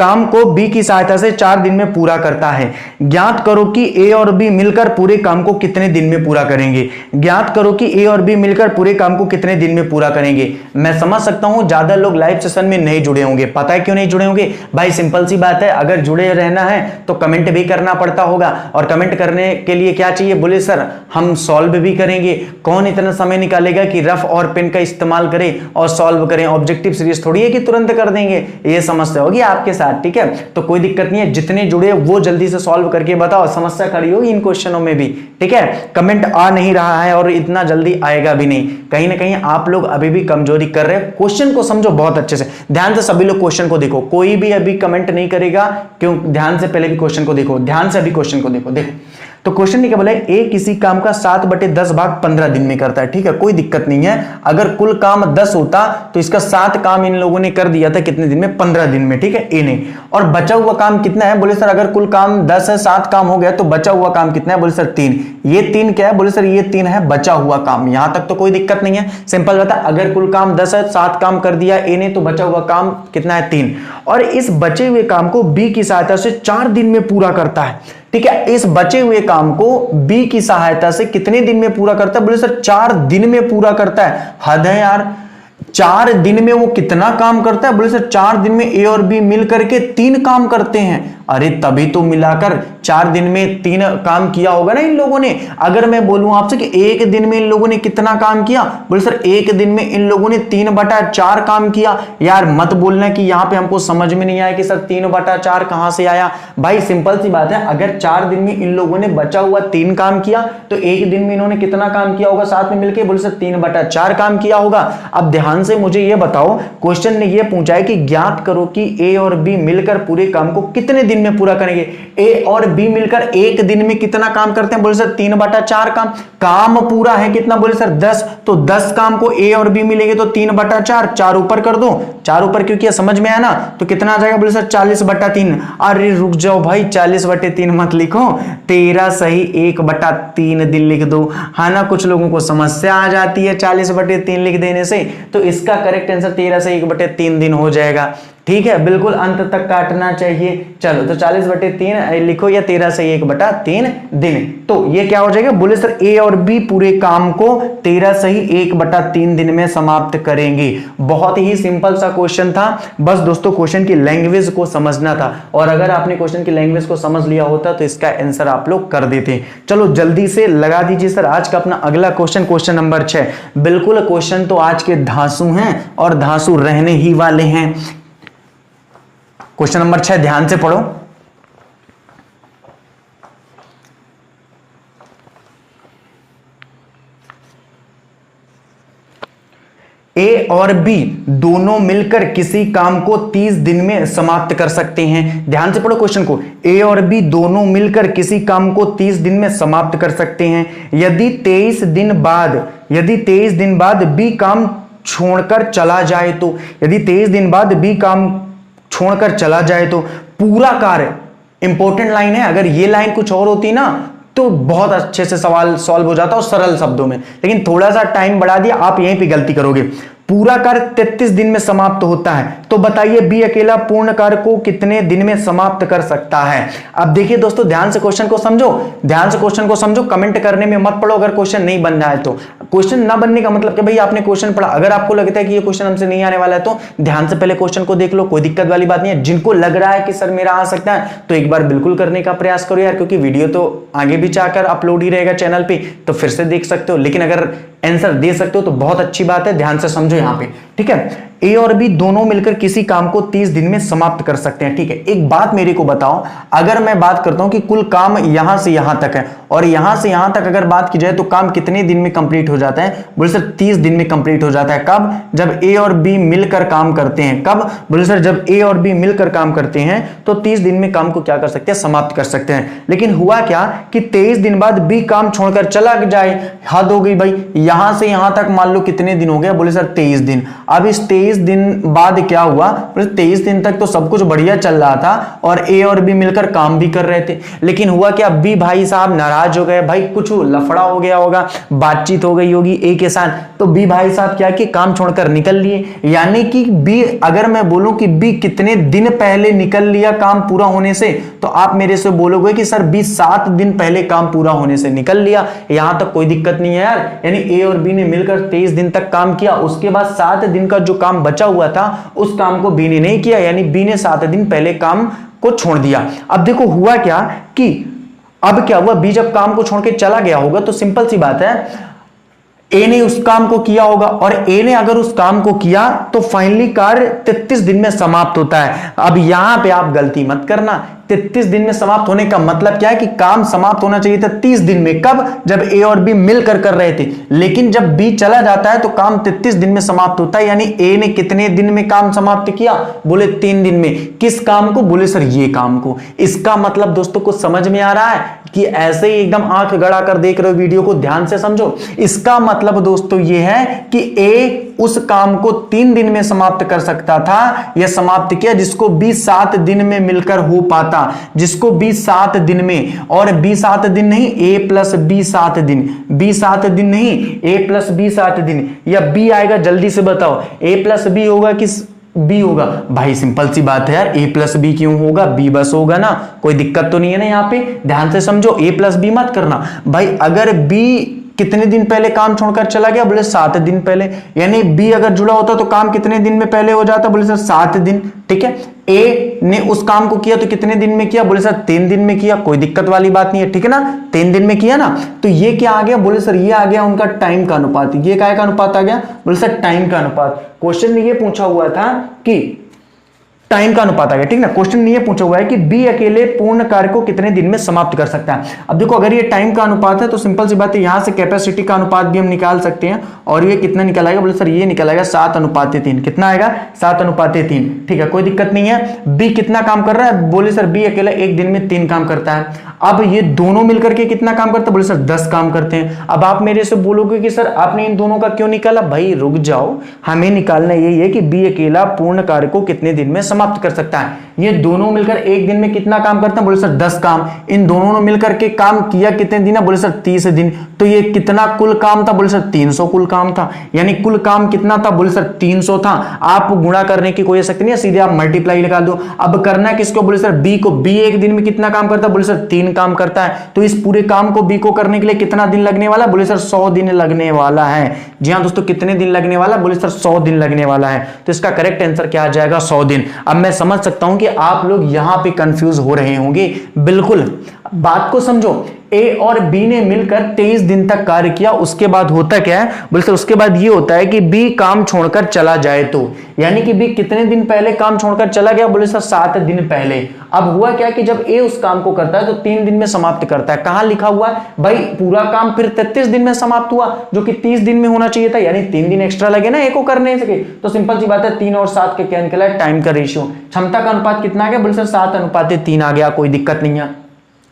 काम को बी की सहायता से 4 दिन में पूरा करता है। ज्ञात करो कि ए और बी मिलकर पूरे काम को कितने दिन में पूरा करेंगे। ज्ञात करो कि ए और बी मिलकर पूरे काम को कितने दिन में पूरा करेंगे। मैं समझ सकता हूं ज्यादा लोग लाइव सेशन में नहीं जुड़े होंगे। पता है क्यों नहीं जुड़े होंगे भाई? सिंपल सी बात है, अगर जुड़े रहना है तो कमेंट भी करना पड़ता होगा, और कमेंट करने के लिए क्या चाहिए? बोले सर हम सॉल्व भी करेंगे। कौन इतना समय निकालेगा कि रफ और पेन का इस्तेमाल करें और सॉल्व करें? ऑब्जेक्टिव सीरीज थोड़ी है कि तुरंत कर देंगे, ये समस्या होगी आपके साथ, ठीक है? तो कोई दिक्कत नहीं है, जितने जुड़े वो जल्दी से सॉल्व करके बताओ, समस्या खड़ी होगी इन क्वेश्चनों में भी, ठीक है? कमेंट आ नहीं रहा है और इतना जल्दी आएगा भी नहीं। कहीं ना कहीं आप लोग अभी भी कमजोरी कर रहे हैं। क्वेश्चन को समझो बहुत अच्छे से, ध्यान से सभी लोग क्वेश्चन को देखो। कोई भी अभी कमेंट नहीं करेगा, क्यों? ध्यान से पहले भी क्वेश्चन को देखो, ध्यान से अभी क्वेश्चन को देखो। तो क्वेश्चन ने क्या बोला है? ए किसी काम का 7/10 भाग 15 दिन में करता है, ठीक है? कोई दिक्कत नहीं है। अगर कुल काम 10 होता तो इसका 7 काम इन लोगों ने कर दिया था कितने दिन में? 15 दिन में, ठीक है, ए ने। और बचा हुआ काम कितना है? बोले सर अगर कुल काम 10 है, 7 काम हो गया, तो बचा हुआ काम कितना है? बोले सर 3। ये 3 क्या है? बोले सर ये 3 है बचा हुआ काम। यहां तक तो कोई दिक्कत नहीं है, सिंपल बता। अगर कुल काम 10 है, 7 काम कर दिया ए ने, तो बचा हुआ काम कितना है? 3। और इस बचे हुए काम को बी की सहायता से 4 दिन में पूरा करता है, ठीक है? इस बचे हुए काम को बी की सहायता से कितने दिन में पूरा करता है? बोले सर 4 दिन में पूरा करता है। हद है यार, 4 दिन में वो कितना काम करता है? बोले सर 4 दिन में ए और बी मिलकर के 3 काम करते हैं। अरे तभी तो मिलाकर 4 दिन में 3 काम किया होगा ना इन लोगों ने। अगर मैं बोलूं आपसे कि एक दिन में इन लोगों ने कितना काम किया? बोले सर एक दिन में इन लोगों ने 3/4 काम किया। यार मत बोलना कि यहां पे हमको समझ में नहीं आया कि सर 3/4 कहां से आया। भाई सिंपल सी बात है, अगर 4 दिन में इन लोगों ने बचा हुआ 3 काम किया, तो एक दिन में इन्होंने कितना काम किया होगा साथ में मिलकर? बोले सर 3/4 काम किया होगा। अब ध्यान से मुझे यह बताओ, क्वेश्चन ने यह पूछा है कि ज्ञात करो कि ए और बी मिलकर पूरे काम को कितने दिन में पूरा करेंगे। ए और बी मिलकर एक दिन में कितना काम करते हैं? बोले सर 3/4 काम पूरा है कितना? बोले सर 10। तो 10 काम को ए और बी मिलेंगे तो 3/4, 4 ऊपर कर दो, 4 ऊपर क्योंकि समझ में आया ना, तो कितना आ जाएगा? बोले सर 40/3। अरे रुक जाओ भाई, 40/3 मत लिखो, 13 सही 1/3 दिन लिख दो, है ना? कुछ लोगों को समस्या आ जाती है 40/3 लिख देने से, तो इसका करेक्ट आंसर 13 से 1/3 दिन हो जाएगा, ठीक है? बिल्कुल अंत तक काटना चाहिए। चलो तो 40/3 लिखो या 13 से 1/3 दिन। तो ये क्या हो जाएगा? बोले सर ए और बी पूरे काम को 13 से 1/3 दिन में समाप्त करेंगे। बहुत ही सिंपल सा क्वेश्चन था, बस दोस्तों क्वेश्चन की लैंग्वेज को समझना था, और अगर आपने क्वेश्चन की लैंग्वेज को समझ लिया होता तो इसका आंसर आप लोग कर देते। चलो जल्दी से लगा दीजिए सर आज का अपना अगला क्वेश्चन, क्वेश्चन नंबर 6। बिल्कुल क्वेश्चन तो आज के धांसू हैं और धांसू रहने ही वाले हैं। क्वेश्चन नंबर 6 ध्यान से पढ़ो। ए और बी दोनों मिलकर किसी काम को 30 दिन में समाप्त कर सकते हैं। ध्यान से पढ़ो क्वेश्चन को। ए और बी दोनों मिलकर किसी काम को 30 दिन में समाप्त कर सकते हैं। यदि 23 दिन बाद बी काम छोड़कर चला जाए तो, यदि 23 दिन बाद बी काम छोड़कर चला जाए तो पूरा कार्य, इंपॉर्टेंट लाइन है, अगर ये लाइन कुछ और होती ना तो बहुत अच्छे से सवाल सॉल्व हो जाता और सरल शब्दों में, लेकिन थोड़ा सा टाइम बढ़ा दिया, आप यहीं पे गलती करोगे। पूरा कार्य 33 दिन में समाप्त होता है, तो बताइए बी अकेला पूर्ण कार्य को कितने दिन में समाप्त कर सकता है? अब देखिए दोस्तों ध्यान से क्वेश्चन को समझो, ध्यान से क्वेश्चन को समझो, कमेंट करने में मत पड़ो अगर क्वेश्चन नहीं बन रहा है तो। क्वेश्चन ना बनने का मतलब कि भाई आपने क्वेश्चन पढ़ा, अगर आपको लगता है कि ये क्वेश्चन हमसे नहीं आने वाला है तो ध्यान से पहले क्वेश्चन को देख लो, कोई दिक्कत वाली बात नहीं है। जिनको लग रहा है कि सर मेरा आ सकता है तो एक बार बिल्कुल करने का प्रयास करो यार, क्योंकि वीडियो तो आगे भी चाहकर अपलोड ही रहेगा चैनल पे, तो फिर से देख सकते हो। लेकिन अगर आंसर दे सकते हो तो बहुत अच्छी बात है, ध्यान से समझो यहां पे, ठीक है? ए और बी दोनों मिलकर किसी काम को 30 दिन में समाप्त कर सकते हैं, ठीक है? एक बात मेरे को बताओ, अगर मैं बात करता हूं कि कुल काम यहां से यहां तक है और यहां से यहां तक अगर बात की जाए तो काम कितने दिन में कंप्लीट हो जाता है? बोले सर 30 दिन में कंप्लीट हो जाता है। कब? जब ए और बी मिलकर काम करते हैं। कब? बोले सर जब ए और बी मिलकर काम करते हैं तो 30 दिन में काम को क्या कर सकते हैं? समाप्त कर सकते हैं। लेकिन हुआ क्या कि 23 दिन बाद बी काम छोड़कर चला जाए, हद हो गई भाई। यहां से यहां तक मान लो कितने दिन हो गया? बोले सर 23 दिन। अब इस 23 23 दिन बाद क्या हुआ, 23 दिन तक तो सब कुछ बढ़िया चल रहा था और ए और बी मिलकर काम भी कर रहे थे, लेकिन हुआ क्या, बी भाई साहब नाराज हो गए, भाई कुछ लफड़ा हो गया होगा, बातचीत हो गई होगी ए के साथ, तो बी भाई साहब क्या कि काम छोड़कर निकल लिए। यानी कि बी, अगर मैं बोलूं कि बी कितने दिन पहले निकल लिया काम पूरा होने से, तो आप मेरे से बोलोगे कि सर बी 7 दिन पहले काम पूरा होने से निकल लिया। यहां तक कोई दिक्कत नहीं है यार, यानी ए और बी ने मिलकर 23 दिन तक काम किया, उसके बाद 7 दिन का जो काम बचा हुआ था उस काम को बी ने नहीं किया, यानी बी ने 7 दिन पहले काम को छोड़ दिया। अब देखो हुआ क्या कि अब क्या हुआ, बी जब काम को छोड़ के चला गया होगा तो सिंपल सी बात है, ए ने उस काम को किया होगा, और ए ने अगर उस काम को किया तो फाइनली कार्य 33 दिन में समाप्त होता है। अब यहां पे आप गलती मत करना, 33 दिन में समाप्त होने का मतलब क्या है कि काम समाप्त होना चाहिए था 30 दिन में। कब? जब ए और बी मिलकर कर रहे थे, लेकिन जब बी चला जाता है तो काम 33 दिन में समाप्त होता है। यानी ए ने कितने दिन में काम समाप्त किया? बोले 3 दिन में। किस काम को? बोले सर ये काम को। इसका मतलब दोस्तों को समझ में आ रहा है कि ऐसे ही एकदम आंख गड़ा कर देख रहे हो वीडियो को, ध्यान से समझो। इसका मतलब दोस्तों ये है कि ए उस काम को 3 दिन में समाप्त कर सकता था, यह समाप्त किया, जिसको बी 7 दिन में मिलकर हो पाता, जिसको बी 7 दिन में, और बी 7 दिन नहीं, ए प्लस बी 7 दिन, बी 7 दिन नहीं, ए प्लस बी 7 दिन, या बी आएगा, जल्दी से बताओ, ए प्लस बी होगा कि बी होगा? भाई सिंपल सी बात है यार, ए प्लस बी क्यों होगा, बी बस होगा ना, कोई दिक्कत तो नहीं है ना। यहाँ पे ध्यान से समझो, ए प्लस बी मत करना भाई। अगर बी कितने दिन पहले काम छोड़कर चला गया? बोले 7 दिन पहले, यानी बी अगर जुड़ा होता तो काम कितने दिन में पहले हो जाता? बोले सर 7 दिन, ठीक है। ए ने उस काम को किया तो कितने दिन में किया? बोले सर 3 दिन में किया, कोई दिक्कत वाली बात नहीं है, ठीक है ना, 3 दिन में किया ना। तो ये क्या आ गया? बोले सर ये आ गया उनका टाइम का अनुपात। ये काय का अनुपात आ गया? बोले सर टाइम का अनुपात। क्वेश्चन में ये पूछा हुआ था कि टाइम का अनुपात आ गया, ठीक ना। क्वेश्चन में ये पूछा हुआ है कि बी अकेले पूर्ण कार्य को कितने दिन में समाप्त कर सकता है। अब देखो अगर ये टाइम का अनुपात है तो सिंपल सी बात है, यहां से कैपेसिटी का अनुपात भी हम निकाल सकते हैं, और ये कितना निकल आएगा? बोले सर ये निकल आएगा 7:3। कितना आएगा? 7:3, ठीक है, कोई दिक्कत नहीं है। बी कितना काम कर रहा है? बोले सर बी अकेला एक दिन में 3 काम करता है। अब ये दोनों मिलकर के कितना काम करते हैं? बोले सर 10 काम करते हैं। अब आप मेरे से बोलोगे कि सर आपने इन दोनों का क्यों निकाला? भाई रुक जाओ, हमें निकालना यही है कि बी अकेला पूर्ण कार्य को कितने दिन में समाप्त कर सकता है। ये दोनों मिलकर एक दिन में कितना काम करते हैं? बोले सर 10 काम। इन दोनों ने मिलकर के काम किया कितने दिन? बोले सर 30 दिन। तो ये कितना कुल काम था? बोले सर 300 कुल काम था। यानी कुल काम कितना था? बोले सर 300 था। आप गुणा करने की कोई शक्ति नहीं है, सीधे आप मल्टीप्लाई लगा दो। अब करना किसको? बोले सर बी को। बी एक दिन में कितना काम करता है? बोले सर 3 काम करता है। तो इस पूरे काम को बी को करने के लिए कितना दिन लगने वाला? बोले सर 100 दिन लगने वाला है। जी हाँ दोस्तों, कितने दिन लगने वाला? बोले सर 100 दिन लगने वाला है। तो इसका करेक्ट आंसर क्या आ जाएगा? 100 दिन। अब मैं समझ सकता हूं कि आप लोग यहां पे कंफ्यूज हो रहे होंगे। बिल्कुल बात को समझो, ए और बी ने मिलकर 23 दिन तक कार्य किया, उसके बाद होता क्या है? बोले सर उसके बाद ये होता है कि बी काम छोड़कर चला जाए तो, यानी कि बी कितने दिन पहले काम छोड़कर चला गया? बोले सर 7 दिन पहले। अब हुआ क्या कि जब ए उस काम को करता है तो 3 दिन में समाप्त करता है। कहां लिखा हुआ है भाई? पूरा काम फिर 33 दिन में समाप्त हुआ, जो कि 30 दिन में होना चाहिए था, यानी 3 दिन एक्स्ट्रा लगे ना ए को करने से। तो सिंपल सी बात है, 3 और 7 के क्या निकला है? टाइम का रेशियो। क्षमता का अनुपात कितना आ गया? बोले सर 7:3 आ गया, कोई दिक्कत नहीं है।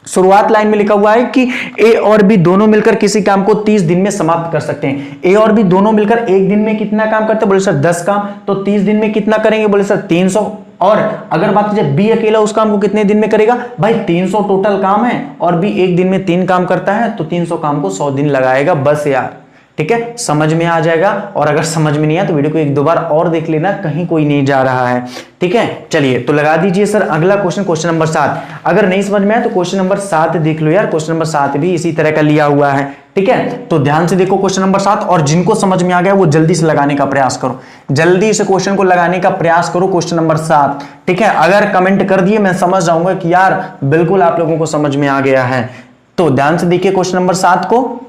शुरुआत लाइन में लिखा हुआ है कि ए और बी दोनों मिलकर किसी काम को 30 दिन में समाप्त कर सकते हैं। ए और बी दोनों मिलकर एक दिन में कितना काम करते हैं? बोले सर 10 काम। तो 30 दिन में कितना करेंगे? बोले सर 300। और अगर बात कीजिए बी अकेला उस काम को कितने दिन में करेगा? भाई 300 टोटल काम है, और बी एक दिन में 3 काम करता है, तो 300 काम को 100 दिन लगाएगा। बस यार, ठीक है, समझ में आ जाएगा। और अगर समझ में नहीं आया तो वीडियो को 1-2 बार और देख लेना, कहीं कोई नहीं जा रहा है, ठीक है। चलिए तो लगा दीजिए सर अगला क्वेश्चन, क्वेश्चन नंबर 7। अगर नहीं समझ में आया तो क्वेश्चन नंबर 7 देख लो यार, क्वेश्चन नंबर 7 भी इसी तरह का लिया हुआ है, ठीक है। तो ध्यान से देखो क्वेश्चन नंबर 7, और जिनको समझ में आ गया वो जल्दी से लगाने का प्रयास करो, जल्दी से क्वेश्चन को लगाने का प्रयास करो। क्वेश्चन नंबर 7, ठीक है। अगर कमेंट कर दिए मैं समझ जाऊंगा कि यार बिल्कुल आप लोगों को समझ में आ गया है। तो ध्यान से देखिए क्वेश्चन नंबर 7 को।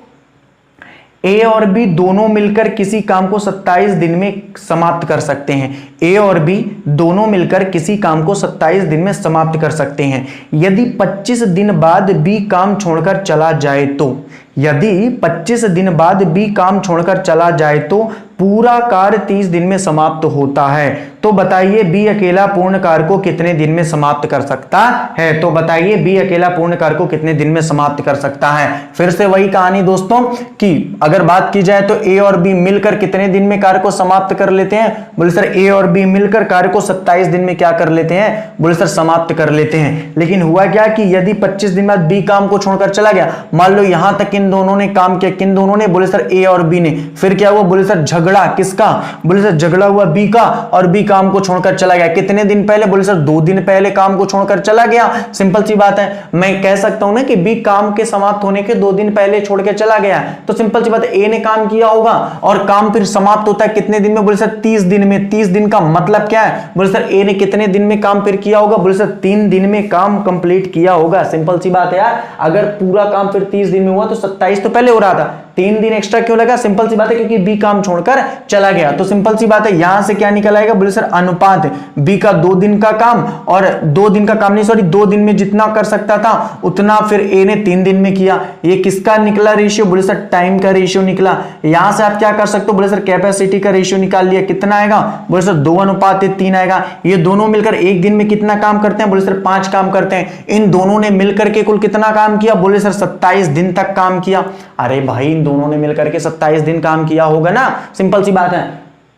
ए और बी दोनों मिलकर किसी काम को 27 दिन में समाप्त कर सकते हैं। ए और बी दोनों मिलकर किसी काम को 27 दिन में समाप्त कर सकते हैं। यदि 25 दिन बाद बी काम छोड़कर चला जाए तो, यदि 25 दिन बाद बी काम छोड़कर चला जाए तो पूरा कार्य 30 दिन में समाप्त होता है। तो बताइए बी अकेला पूर्ण कार्य को कितने दिन में समाप्त कर सकता है। तो बताइए बी अकेला पूर्ण कार्य को कितने दिन में समाप्त कर सकता है। फिर से वही कहानी दोस्तों कि अगर बात की जाए तो ए और बी मिलकर कितने दिन में कार्य को समाप्त कर लेते हैं। बोले सर ए और बी मिलकर कार्य को 27 दिन में क्या कर लेते हैं। बोले सर समाप्त कर लेते हैं। लेकिन हुआ क्या कि यदि 25 दिन बाद बी काम को छोड़कर चला गया, मान लो यहां तक इन दोनों ने काम किया, किन दोनों ने। बोले सर ए और बी ने। फिर क्या हुआ। बोले सर झगड़ा किसका। बोले सर झगड़ा हुआ बी का और बी काम को छोड़कर चला गया। कितने दिन पहले। बोले सर 2 दिन पहले काम को छोड़कर चला गया। सिंपल सी बात है, मैं कह सकता हूं ना कि बी काम के समाप्त होने के 2 दिन पहले छोड़ के चला गया। तो सिंपल सी बात है, ए ने काम किया होगा और काम फिर समाप्त होता है कितने दिन में। बोले सर 30 दिन में। 30 दिन का मतलब क्या है। बोले सर ए ने कितने दिन में काम फिर किया होगा। बोले सर 3 दिन में काम कंप्लीट किया होगा। सिंपल सी बात है यार, अगर पूरा काम फिर 30 दिन में हुआ तो 27 तो पहले हो रहा था, 3 दिन एक्स्ट्रा क्यों लगा। सिंपल सी बात है क्योंकि बी काम छोड़कर चला गया। तो सिंपल सी बात है, यहां से क्या निकल आएगा। बोले सर अनुपात बी का 2 दिन का काम और 2 दिन का काम नहीं, सॉरी 2 दिन में जितना कर सकता था उतना फिर ए ने 3 दिन में किया। ये किसका निकला रेशियो। बोले सर टाइम का रेशियो निकला। यहां से आप क्या कर सकते हो। बोले सर कैपेसिटी का रेशियो निकाल लिया, कितना आएगा। बोले सर 2:3 आएगा। ये दोनों मिलकर एक दिन में कितना काम करते हैं। बोले सर 5 काम करते हैं। इन दोनों ने मिलकर के कुल कितना काम किया। बोले सर 27 दिन तक काम किया। अरे भाई इन दोनों ने मिलकर के 27 दिन काम किया होगा ना। सिंपल सी बात है।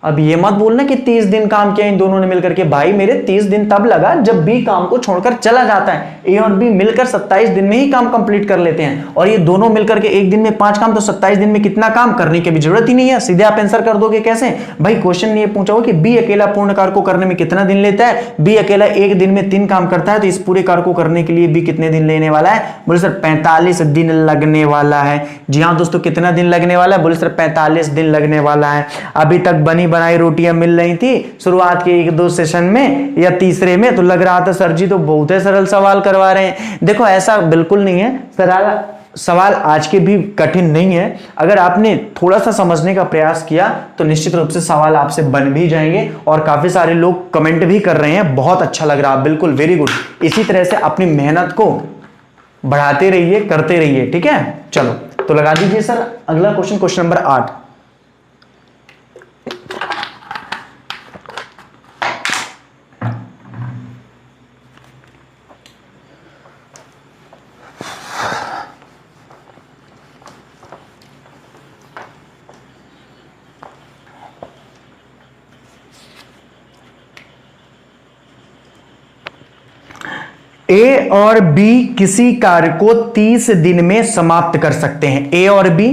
अब ये मत बोलना कि 30 दिन काम किया इन दोनों ने मिलकर के। भाई मेरे 30 दिन तब लगा जब बी काम को छोड़कर चला जाता है। ए और बी मिलकर 27 दिन में ही काम कंप्लीट कर लेते हैं और ये दोनों मिलकर के एक दिन में 5 काम, तो 27 दिन में कितना काम करने की भी जरूरत ही नहीं है। सीधे आप आंसर कर दोगे। कैसे भाई, क्वेश्चन ये पूछा हुआ कि बी अकेला पूर्ण कार्य को करने में कितना दिन लेता है। बी अकेला एक दिन में 3 काम करता है, तो इस पूरे कार्य को करने के लिए बी कितने दिन लेने वाला है। बोले सर 45 दिन लगने वाला है। जी हाँ दोस्तों, कितना दिन लगने वाला है। बोले सर 45 दिन लगने वाला है। अभी तक बनी बनाई रोटियां मिल रही थी शुरुआत के 1-2 सेशन में या तीसरे में, तो लग रहा था सर जी तो बहुत ही सरल सवाल करवा रहे हैं। देखो ऐसा बिल्कुल नहीं है, सरल सवाल आज के भी कठिन नहीं है। अगर आपने थोड़ा सा समझने का प्रयास किया तो निश्चित रूप से सवाल आपसे बन भी जाएंगे। और काफी सारे लोग कमेंट भी कर रहे हैं, बहुत अच्छा लग रहा है, बिल्कुल वेरी गुड। इसी तरह से अपनी मेहनत को बढ़ाते रहिए, करते रहिए, ठीक है। चलो तो लगा दीजिए सर अगला क्वेश्चन, क्वेश्चन नंबर 8। ए और बी किसी कार्य को 30 दिन में समाप्त कर सकते हैं। ए और बी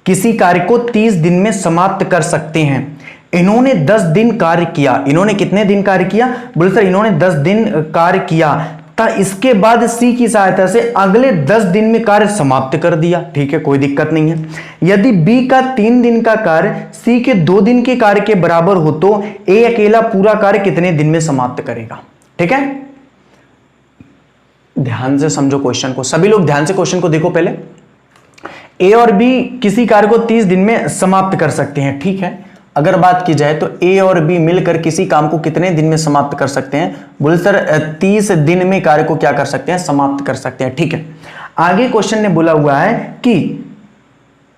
किसी कार्य को 30 दिन में समाप्त कर सकते हैं। इन्होंने 10 दिन कार्य किया। इन्होंने कितने दिन कार्य किया। बोले सर इन्होंने 10 दिन कार्य किया था। इसके बाद सी की सहायता से अगले 10 दिन में कार्य समाप्त कर दिया। ठीक है, कोई दिक्कत नहीं है। यदि बी का 3 दिन का कार्य सी के 2 दिन के कार्य के बराबर हो तो ए अकेला पूरा कार्य कितने दिन में समाप्त करेगा। ठीक है, ध्यान से समझो क्वेश्चन को। सभी लोग ध्यान से क्वेश्चन को देखो। पहले ए और बी किसी कार्य को 30 दिन में समाप्त कर सकते हैं। ठीक है, अगर बात की जाए तो ए और बी मिलकर किसी काम को कितने दिन में समाप्त कर सकते हैं। बोले सर 30 दिन में कार्य को क्या कर सकते हैं, समाप्त कर सकते हैं। ठीक है, आगे क्वेश्चन ने बोला हुआ है कि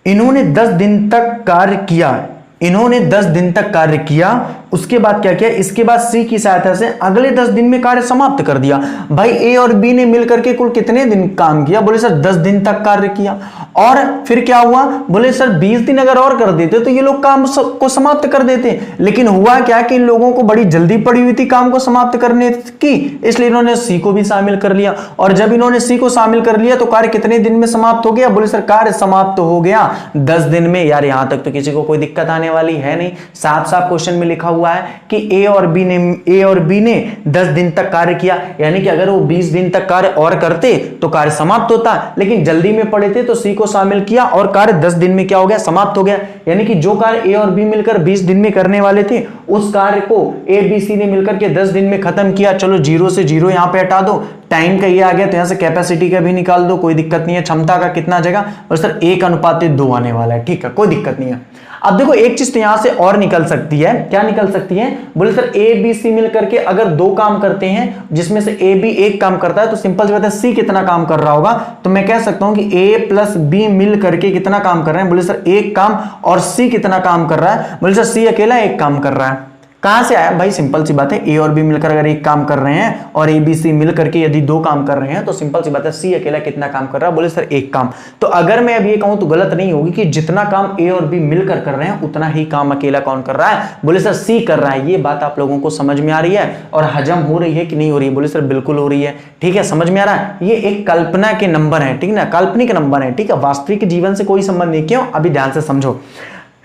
इन्होंने 10 दिन तक कार्य किया। इन्होंने 10 दिन तक कार्य किया, उसके बाद क्या किया, इसके बाद सी की सहायता से अगले 10 दिन में कार्य समाप्त कर दिया। भाई ए और बी ने मिलकर के कुल कितने दिन काम किया। बोले सर 10 दिन तक कार्य किया। और फिर क्या हुआ। बोले सर 20 दिन अगर और कर देते तो ये लोग काम को समाप्त कर देते। लेकिन हुआ क्या कि इन लोगों को बड़ी जल्दी पड़ी हुई थी काम को समाप्त करने की, इसलिए इन्होंने सी को भी शामिल कर लिया। और जब इन्होंने सी को शामिल कर लिया तो कार्य कितने दिन में समाप्त हो गया। बोले सर कार्य समाप्त हो गया 10 दिन में। यार यहां तक तो किसी को कोई दिक्कत आने वाली है नहीं। साफ साफ क्वेश्चन में लिखा हुआ है कि ए और बी ने 10 दिन तक कार्य किया, यानी कि अगर वो 20 दिन तक कार्य और करते तो कार्य समाप्त होता, लेकिन जल्दी में पड़े थे तो सी को शामिल किया और कार्य 10 दिन में क्या हो गया, समाप्त हो गया। यानी कि जो कार्य ए और बी मिलकर 20 दिन में करने वाले थे उस कार्य को ए बी सी ने मिलकर के 10 दिन में खत्म किया। चलो 0 से 0 यहां पे हटा दो, टाइम का ये आ गया तो यहां से कैपेसिटी का भी निकाल दो, कोई दिक्कत नहीं है। क्षमता का कितना आ जाएगा, और सर 1:2 आने वाला है। ठीक है, कोई दिक्कत नहीं है। अब देखो एक चीज तो यहां से और निकल सकती है। क्या निकल सकती है। बोले सर ए बी सी मिलकर के अगर 2 काम करते हैं जिसमें से ए बी 1 काम करता है तो सिंपल सी बात है सी कितना काम कर रहा होगा। तो मैं कह सकता हूं कि ए प्लस बी मिल करके कितना काम कर रहे हैं। बोले सर 1 काम, और सी कितना काम कर रहा है। बोले सर सी अकेला 1 काम कर रहा है। कहां से आया भाई? सिंपल सी बात है, ए और बी मिलकर अगर एक काम कर रहे हैं और ए बी सी मिलकर के यदि दो काम कर रहे हैं तो सिंपल सी बात है सी अकेला कितना काम कर रहा है? बोले सर एक काम। तो अगर मैं अब ये कहूं तो गलत नहीं होगी कि जितना काम ए और बी मिलकर कर रहे हैं उतना ही काम अकेला कौन कर रहा है? बोले सर सी कर रहा है। ये बात आप लोगों को समझ में आ रही है और हजम हो रही है कि नहीं हो रही है? बोले सर बिल्कुल हो रही है। ठीक है, समझ में आ रहा है। ये एक कल्पना के नंबर है, ठीक ना, काल्पनिक नंबर है, ठीक है, वास्तविक जीवन से कोई संबंध नहीं। क्यों? अभी ध्यान से समझो।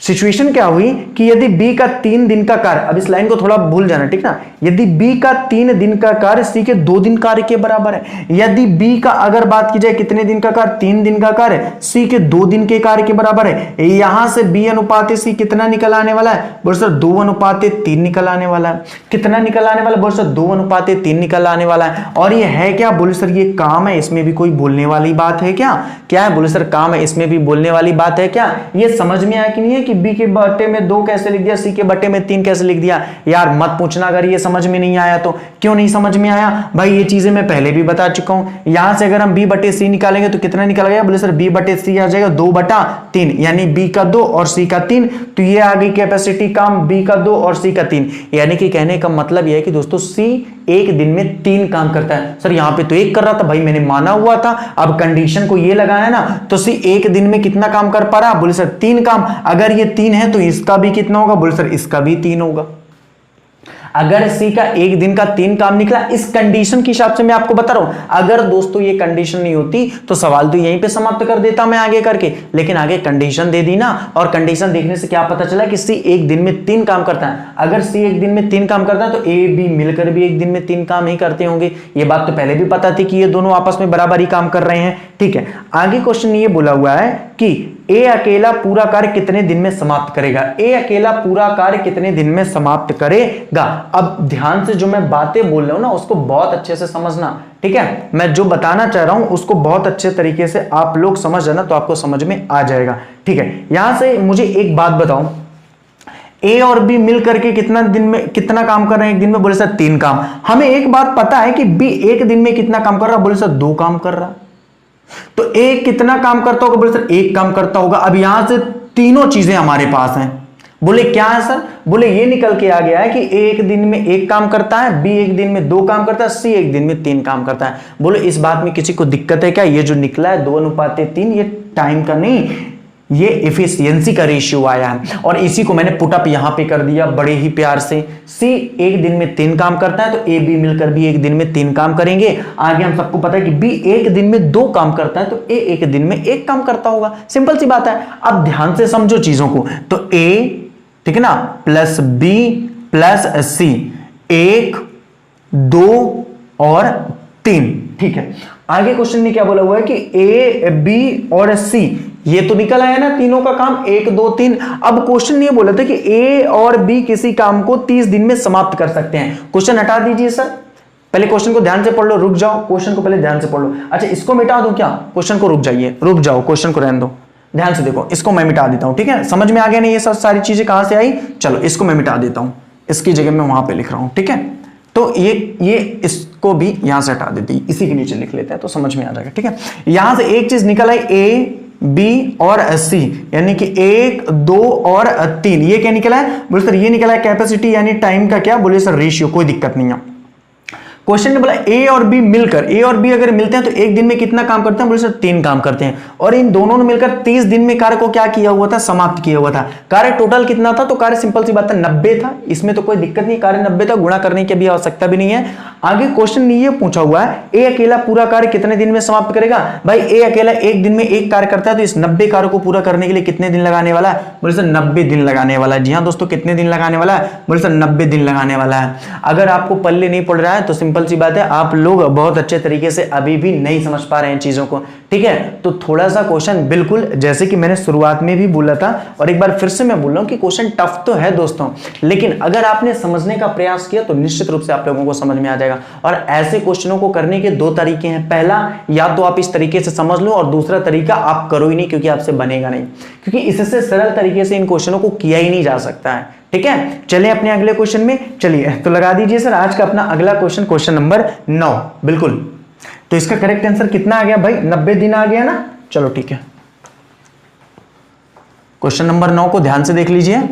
सिचुएशन क्या हुई कि यदि B का 3 दिन का कार्य, अब इस लाइन को थोड़ा भूल जाना, ठीक ना, यदि B का 3 दिन का कार्य C के 2 दिन कार्य के बराबर है, यदि B का अगर बात की जाए कितने दिन का कार्य, 3 दिन का कार्य C के 2 दिन के कार्य के बराबर है, यहां से B अनुपात C कितना निकल आने वाला है? बोल सर 2 अनुपात 3 निकल आने वाला है। कितना निकल आने वाला? बोल सर 2 अनुपात 3 निकल आने वाला है। और ये है क्या? बोले सर ये काम है, इसमें भी कोई बोलने वाली बात है क्या? क्या है? बोले सर काम है, इसमें भी बोलने वाली बात है क्या? ये समझ में आया कि नहीं है कि B के बट्टे में 2 कैसे लिख दिया, C के बट्टे में 3 कैसे लिख दिया? यार मत पूछना अगर ये समझ में नहीं आया तो। क्यों नहीं समझ में आया भाई? ये चीजें मैं पहले भी बता चुका हूं। यहां से अगर हम B बटे C निकालेंगे तो कितना निकल गया? बोले सर B बटे C आ जाएगा 2/3, यानी B का 2 और C का 3। तो ये आ गई कैपेसिटी काम, B का 2 और C का 3। यानी कि कहने का मतलब यह है कि दोस्तों C एक दिन में 3 काम करता है। सर यहां पे तो 1 कर रहा था भाई, मैंने माना हुआ था। अब कंडीशन को ये लगाना है ना, तो C एक दिन में कितना काम कर पा रहा? बोले सर 3 काम। अगर ये 3 है तो इसका भी कितना होगा? बोले सर इसका भी 3 होगा। अगर C का एक दिन का 3 काम निकला, इस कंडीशन के हिसाब से मैं आपको बता रहा हूं। अगर दोस्तों ये कंडीशन नहीं होती तो सवाल तो यहीं पे समाप्त कर देता मैं आगे करके, लेकिन आगे कंडीशन दे दी ना, और कंडीशन देखने से क्या पता चला कि C एक दिन में 3 काम करता है। अगर C एक दिन में 3 काम करता है तो A B मिलकर भी एक दिन में 3 काम ही करते होंगे। ये बात तो पहले भी पता थी कि ये दोनों आपस में बराबर ही काम कर रहे हैं। ठीक है, आगे क्वेश्चन ये बोला हुआ है कि ए अकेला पूरा कार्य कितने दिन में समाप्त करेगा? ए अकेला पूरा कार्य कितने दिन में समाप्त करेगा? अब ध्यान से जो मैं बातें बोल रहा हूं ना उसको बहुत अच्छे से समझना, ठीक है। मैं जो बताना चाह रहा हूं उसको बहुत अच्छे तरीके से आप लोग समझ जाना तो आपको समझ में आ जाएगा। ठीक है, यहां से मुझे एक बात बताओ, ए और बी मिल करके कितना दिन में कितना काम कर रहे हैं एक दिन में? बोले सर 3 काम। हमें एक बात पता है कि बी एक दिन में कितना काम कर रहा है? बोले सर 2 काम कर रहा है। तो ए कितना काम करता होगा? बोले सर 1 काम करता होगा। अब यहां से तीनों चीजें हमारे पास हैं। बोले क्या है सर? बोले ये निकल के आ गया है कि ए एक दिन में 1 काम करता है, बी एक दिन में 2 काम करता है, सी एक दिन में 3 काम करता है। बोले इस बात में किसी को दिक्कत है क्या? ये जो निकला है 2:3, ये टाइम का नहीं, ये एफिशिएंसी का रेशियो आया है और इसी को मैंने पुट अप यहां पे कर दिया बड़े ही प्यार से। सी एक दिन में 3 काम करता है तो ए बी मिलकर भी एक दिन में 3 काम करेंगे। आगे हम सबको पता है कि बी एक दिन में 2 काम करता है तो ए एक दिन में 1 काम करता होगा। सिंपल सी बात है। अब ध्यान से समझो चीजों को, तो ए, ठीक है ना, प्लस बी प्लस सी, 1 2 और 3। ठीक है, आगे क्वेश्चन में क्या बोला हुआ है कि ए बी और सी ये तो निकल आया ना तीनों का काम 1 2 3। अब क्वेश्चन ये बोला था कि ए और बी किसी काम को 30 दिन में समाप्त कर सकते हैं। क्वेश्चन हटा दीजिए सर, पहले क्वेश्चन को ध्यान से पढ़ लो, रुक जाओ, क्वेश्चन को पहले ध्यान से पढ़ लो। अच्छा इसको मिटा दूं क्या? क्वेश्चन को रुक जाइए, रुक जाओ, क्वेश्चन को रहने दो, ध्यान से देखो, इसको मैं मिटा देता हूं। ठीक है, समझ में आ गया नहीं ये सब सारी चीजें कहां से आई? चलो इसको मैं मिटा देता हूं, इसकी जगह मैं वहां पे लिख रहा हूं। ठीक है, तो ये इसको भी यहां से हटा देती, इसी के नीचे लिख लेते हैं तो समझ में आ जाएगा। ठीक है, यहां से एक चीज निकल आई ए बी और सी, यानी कि 1 2 और 3। ये क्या निकला है? बोले सर ये निकला है कैपेसिटी यानी टाइम का क्या? बोले सर रेशियो, कोई दिक्कत नहीं है। क्वेश्चन ने बोला ए और बी मिलकर, ए और बी अगर मिलते हैं तो एक दिन में कितना काम करते हैं? बोले सर 3 काम करते हैं। और इन दोनों ने मिलकर 30 दिन में कार्य को क्या किया हुआ था? समाप्त किया हुआ था। कार्य टोटल कितना था? तो कार्य सिंपल सी बात है 90 था, इसमें तो कोई दिक्कत नहीं, कार्य 90 था, गुणा करने की भी आवश्यकता भी नहीं है। आगे क्वेश्चन ने ये पूछा हुआ है ए अकेला पूरा कार्य कितने दिन में समाप्त करेगा? भाई ए अकेला एक दिन में 1 कार्य करता है तो इस 90 कार्य को पूरा करने के लिए कितने दिन लगाने वाला है? बोले सर 90 दिन लगाने वाला है। जी हाँ दोस्तों, कितने दिन लगाने वाला है? बोले सर 90 दिन लगाने वाला है। अगर आपको पल्ले नहीं पड़ रहा है तो सिंपल सी बात है आप लोग बहुत अच्छे तरीके से अभी भी नहीं समझ पा रहे हैं चीजों को। ठीक है, तो थोड़ा सा क्वेश्चन बिल्कुल जैसे कि मैंने शुरुआत में भी बोला था और एक बार फिर से मैं बोल रहा हूं कि क्वेश्चन टफ तो है दोस्तों, लेकिन अगर आपने समझने का प्रयास किया तो निश्चित रूप से आप लोगों को समझ में आ जाएगा। और ऐसे क्वेश्चनों को करने के 2 तरीके हैं। पहला, या तो आप इस तरीके से समझ लो, और दूसरा तरीका आप करो ही नहीं क्योंकि आपसे बनेगा नहीं, क्योंकि इससे सरल तरीके से इन क्वेश्चनों को किया ही नहीं जा सकता है। ठीक है, चलिए अपने अगले क्वेश्चन में चलिए, तो लगा दीजिए सर आज का अपना अगला क्वेश्चन, क्वेश्चन नंबर 9। बिल्कुल, तो इसका करेक्ट आंसर कितना आ गया भाई? 90 दिन आ गया ना। चलो ठीक है, क्वेश्चन नंबर 9 को ध्यान से देख लीजिए।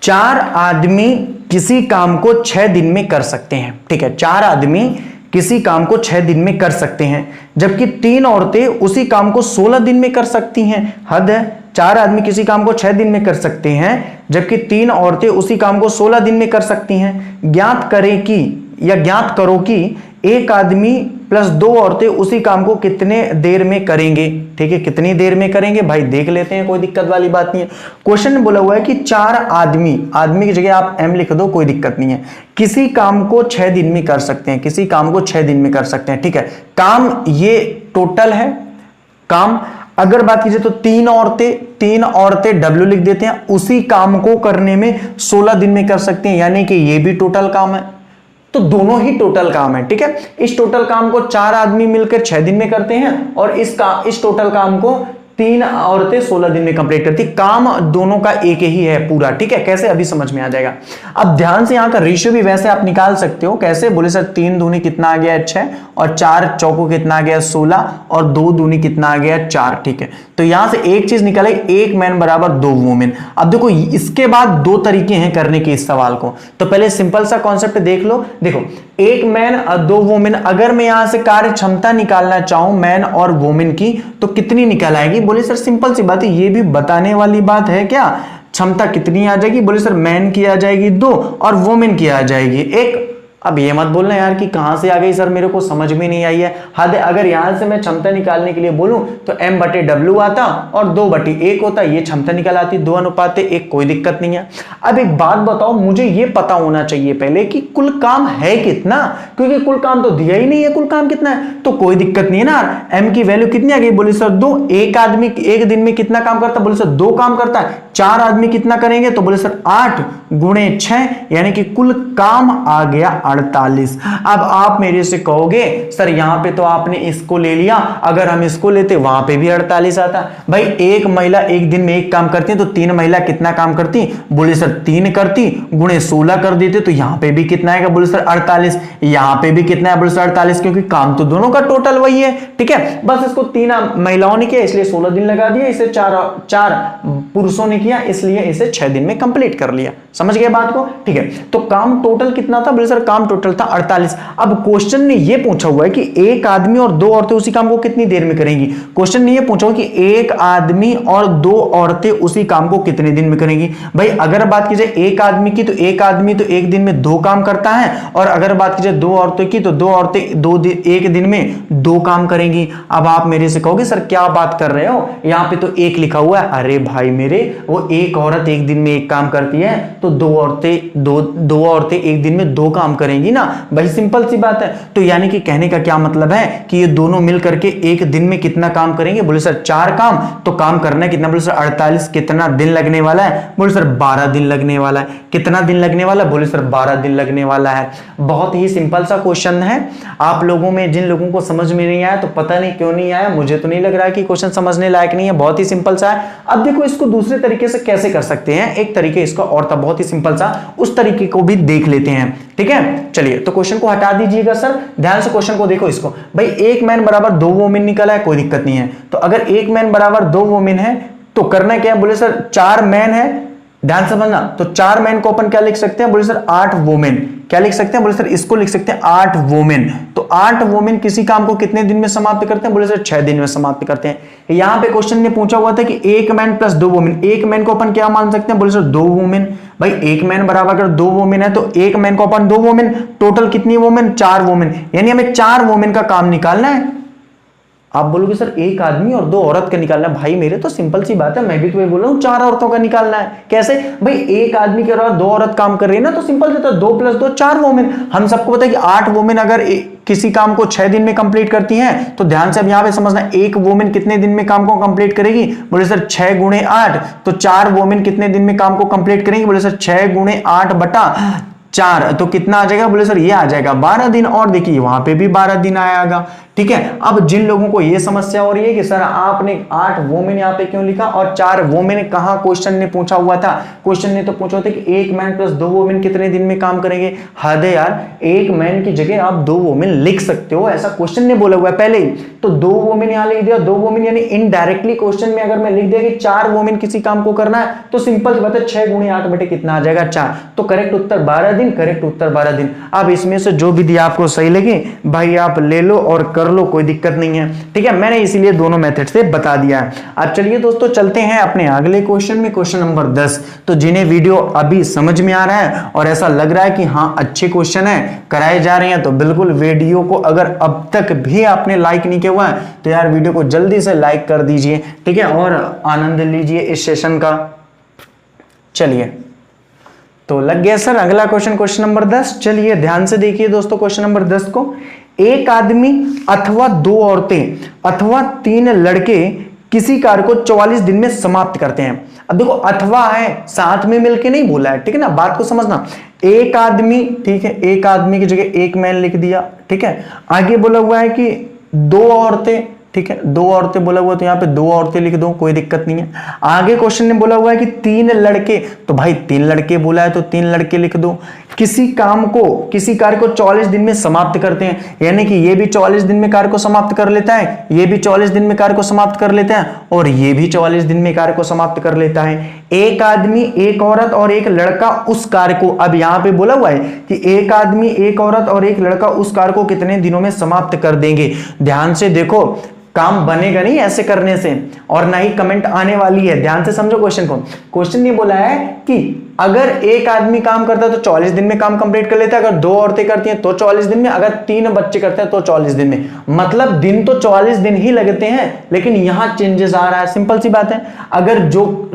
4 आदमी किसी काम को 6 दिन में कर सकते हैं। ठीक है, 4 आदमी किसी काम को 6 दिन में कर सकते हैं, जबकि 3 औरतें उसी काम को 16 दिन में कर सकती हैं। हद है, 4 आदमी किसी काम को 6 दिन में कर सकते हैं, जबकि 3 औरतें उसी काम को 16 दिन में कर सकती हैं। ज्ञात करो कि एक आदमी प्लस 2 औरतें उसी काम को कितने देर में करेंगे। ठीक है, कितनी देर में करेंगे भाई देख लेते हैं, कोई दिक्कत वाली बात नहीं है। क्वेश्चन में बोला हुआ है कि 4 आदमी की जगह आप एम लिख दो, कोई दिक्कत नहीं है। किसी काम को 6 दिन में कर सकते हैं, किसी काम को 6 दिन में कर सकते हैं। ठीक है, काम ये टोटल है काम। अगर बात कीजिए तो 3 औरतें W लिख देते हैं, उसी काम को करने में 16 दिन में कर सकते हैं, यानी कि ये भी टोटल काम है। तो दोनों ही टोटल काम है। ठीक है, इस टोटल काम को 4 आदमी मिलकर 6 दिन में करते हैं, और इस टोटल काम को 3 औरतें 16 दिन में कंप्लीट करती। काम दोनों का एक ही है पूरा। ठीक है, कैसे अभी समझ में आ जाएगा। अब ध्यान से यहां का रेशियो भी वैसे आप निकाल सकते हो। कैसे बोले सर, 3 दूनी कितना आ गया 6, और 4 चौको कितना आ गया 16, और 2 दूनी कितना आ गया 4। ठीक है, तो यहां से एक चीज निकले, 1 मैन बराबर 2 वुमेन। अब देखो इसके बाद 2 तरीके हैं करने के इस सवाल को। तो पहले सिंपल सा कॉन्सेप्ट देख लो। देखो 1 मैन 2 वुमेन, अगर मैं यहां से कार्य क्षमता निकालना चाहूं मैन और वुमेन की, तो कितनी निकल आएगी। बोले सर सिंपल सी बात है, ये भी बताने वाली बात है क्या। क्षमता कितनी आ जाएगी। बोले सर मैन की आ जाएगी 2 और वुमेन की आ जाएगी 1। अब ये मत बोलना यार कि कहां से आ गई सर, मेरे को समझ में नहीं आई है। हद है, अगर यहां से मैं क्षमता निकालने के लिए बोलूं तो m/w आता और 2/1 होता, ये क्षमता निकाल आती 2:1, कोई दिक्कत नहीं है। अब एक बात बताओ, मुझे ये पता होना चाहिए पहले कि कुल काम है कितना, क्योंकि कुल काम तो दिया ही नहीं है, कुल काम कितना है। तो कोई दिक्कत नहीं है ना, m की वैल्यू कितनी आ गई। बोले सर 2। एक आदमी एक दिन में कितना काम करता है। बोले सर 2 काम करता है। 4 आदमी कितना करेंगे, तो बोले सर 8 × 6, यानी कि कुल काम आ गया 48। अब आप मेरे से कहोगे सर यहां पे तो आपने इसको ले लिया, अगर हम इसको लेते वहां पे भी 48 आता। भाई एक महिला एक दिन में एक काम करती है, तो 3 महिला कितना काम करती। बोले सर 3 करती, गुणे 16 कर देते, तो यहां पे भी कितना आएगा। बोले सर 48। यहां पे भी कितना है। बोले सर 48, क्योंकि काम तो दोनों का टोटल वही है। ठीक है, बस इसको 3 महिलाओं ने किया इसलिए 16 दिन लगा दिया, इसे 4 पुरुषों ने किया इसलिए इसे 6 दिन में कंप्लीट कर लिया। समझ गए बात को। ठीक है, तो काम टोटल कितना था। बोले सर काम टोटल था 48। अब क्वेश्चन ने यह पूछा हुआ है कि एक आदमी और 2 औरतें उसी काम को कितनी देर में करेंगी। क्वेश्चन ने यह पूछा हुआ कि एक आदमी और 2 औरतें उसी काम को कितने दिन में करेंगी। भाई अगर बात कीजिए एक आदमी की, तो एक आदमी तो एक दिन में 2 काम करता है, और अगर बात कीजिए 2 औरतों की, तो 2 औरतें एक दिन में 2 काम करेंगी। अब आप मेरे से कहोगे सर क्या बात कर रहे हो, यहां पे तो 1 लिखा हुआ है। अरे भाई मेरे, वो एक औरत एक दिन में 1 काम करती है, तो 2 औरतें एक दिन में 2 काम करेंगी ना भाई, सिंपल सी बात है। तो यानी कि कहने का क्या मतलब है कि ये दोनों मिल करके एक दिन में कितना काम करेंगे। बोले सर 4 काम, तो काम करना है कितना। बोले सर 48। कितना दिन लगने वाला है। बोले सर 12 दिन लगने वाला है। कितना दिन लगने वाला। बोले सर 12 दिन लगने वाला है। बहुत ही सिंपल सा क्वेश्चन है। आप लोगों में जिन लोगों को समझ में नहीं आया, तो पता नहीं क्यों नहीं आया, मुझे तो नहीं लग रहा है कि क्वेश्चन समझने लायक नहीं है, बहुत ही सिंपल सा है। अब देखो इसको दूसरे तरीके से कैसे कर सकते हैं, एक तरीके इसका और था बहुत ही सिंपल सा, उस तरीके को भी देख लेते हैं। ठीक है, चलिए तो क्वेश्चन को हटा दीजिएगा सर, ध्यान से क्वेश्चन को देखो। इसको भाई 1 मैन बराबर 2 वुमेन निकला है, कोई दिक्कत नहीं है। तो अगर 1 मैन बराबर 2 वुमेन है, तो करना क्या है। बोले सर 4 मैन है, ध्यान समझना, तो 4 मैन को अपन क्या लिख सकते हैं। बोले सर 8 वुमेन, क्या लिख सकते हैं। बोले सर इसको लिख सकते हैं 8 वुमेन। तो 8 वुमेन किसी काम को कितने दिन में समाप्त करते हैं। बोले सर 6 दिन में समाप्त करते हैं। यहां पे क्वेश्चन ने पूछा हुआ था कि 1 मैन प्लस 2 वुमेन, 1 मैन को अपन क्या मान सकते हैं। बोले सर 2 वुमेन। भाई 1 मैन बराबर अगर 2 वुमेन है, तो 1 मैन को अपन 2 वुमेन, टोटल कितनी वुमेन 4 वुमेन, यानी हमें 4 वुमेन का काम निकालना है। आप बोलोगे सर 1 आदमी और 2 औरत का निकालना है। भाई मेरे तो सिंपल सी बात है, मैं भी तुम्हें बोल रहा हूं 4 औरतों का निकालना है। कैसे भाई, 1 आदमी के अलावा 2 औरत काम कर रही है ना, तो सिंपल से 2 + 2 4 वुमेन। हम सबको पता है कि 8 वुमेन अगर किसी काम को 6 दिन में कंप्लीट करती हैं, तो ध्यान से अब यहां पे समझना, 1 वुमेन कितने दिन में काम को कंप्लीट करेगी। बोले सर 6 × 8, तो 4 वुमेन कितने दिन में काम को कंप्लीट करेंगी। बोले सर 6 × 8/4, तो कितना आ जाएगा। बोले सर ये आ जाएगा 12 दिन, और देखिए वहां पे भी 12 दिन आएगा। ठीक है। अब जिन लोगों को ये समस्या हो रही है कि सर आपने 8 वोमेन यहाँ पे क्यों लिखा और 4 वोमेन कहाँ क्वेश्चन ने पूछा हुआ था, क्वेश्चन ने तो पूछा था कि 1 मैन प्लस 2 वोमेन कितने दिन में काम करेंगे। हद है यार, 1 मैन की जगह आप 2 वोमेन लिख सकते हो, ऐसा क्वेश्चन ने बोला हुआ है पहले ही। तो 2 वोमेन यहाँ लिख दिया, 2 वोमेन यानी इनडायरेक्टली क्वेश्चन में अगर मैं लिख दिया कि 4 वोमेन किसी काम को करना है तो सिंपल सी बात है 6 गुणे 8 बटे कितना आ जाएगा 4। तो करेक्ट उत्तर 12 दिन, करेक्ट उत्तर 12 दिन। अब इसमें से जो विधि आपको सही लगे भाई आप ले लो और कर लो, कोई दिक्कत नहीं है, ठीक है। मैंने इसीलिए दोनों मेथड से बता दिया है। अब चलिए दोस्तों चलते हैं अपने अगले क्वेश्चन में, क्वेश्चन नंबर 10। तो जिन्हें वीडियो अभी समझ में आ रहा है और ऐसा लग रहा है कि हाँ अच्छे क्वेश्चन है कराए जा रहे हैं, तो बिल्कुल वीडियो को अगर अब तक भी आपने लाइक नहीं किया हुआ है तो यार वीडियो को जल्दी से लाइक कर दीजिए, ठीक है, और आनंद लीजिए इस सेशन का। चलिए तो लग गया सर अगला क्वेश्चन, क्वेश्चन नंबर 10। चलिए ध्यान से देखिए दोस्तों क्वेश्चन नंबर 10 को। एक आदमी अथवा 2 औरतें अथवा 3 लड़के किसी कार्य को 44 दिन में समाप्त करते हैं। अब देखो अथवा है, साथ में मिलके नहीं बोला है, ठीक है ना, बात को समझना। एक आदमी, ठीक है, एक आदमी की जगह एक मैन लिख दिया, ठीक है। आगे बोला हुआ है कि 2 औरतें, ठीक है, 2 औरतें बोला हुआ तो यहाँ पे 2 औरतें लिख दो, कोई दिक्कत नहीं है। आगे क्वेश्चन ने बोला हुआ है कि 3 लड़के, तो भाई 3 लड़के बोला है तो 3 लड़के लिख दो। किसी काम को, किसी कार्य को 44 दिन में समाप्त करते हैं, यानी कि ये भी 44 दिन में कार्य को समाप्त कर लेता है, ये भी 44 दिन में कार्य को समाप्त कर लेता है और ये भी 44 दिन में कार्य को समाप्त कर लेता है। एक आदमी, एक औरत और एक लड़का उस कार्य को, अब यहां पे बोला हुआ है कि एक आदमी, एक औरत और एक लड़का उस कार्य को कितने दिनों में समाप्त कर देंगे। ध्यान से देखो, काम बनेगा नहीं ऐसे करने से और ना ही कमेंट आने वाली है, ध्यान से समझो क्वेश्चन को। क्वेश्चन ने बोला है कि अगर एक आदमी काम करता है तो 44 दिन में काम कंप्लीट कर लेता है, अगर 2 औरतें करती हैं तो 44 दिन में, अगर 3 बच्चे करते हैं तो 44 दिन में। मतलब दिन तो 44 दिन ही लगते हैं, लेकिन यहां चेंजेस आ रहा है। सिंपल सी बात है, अगर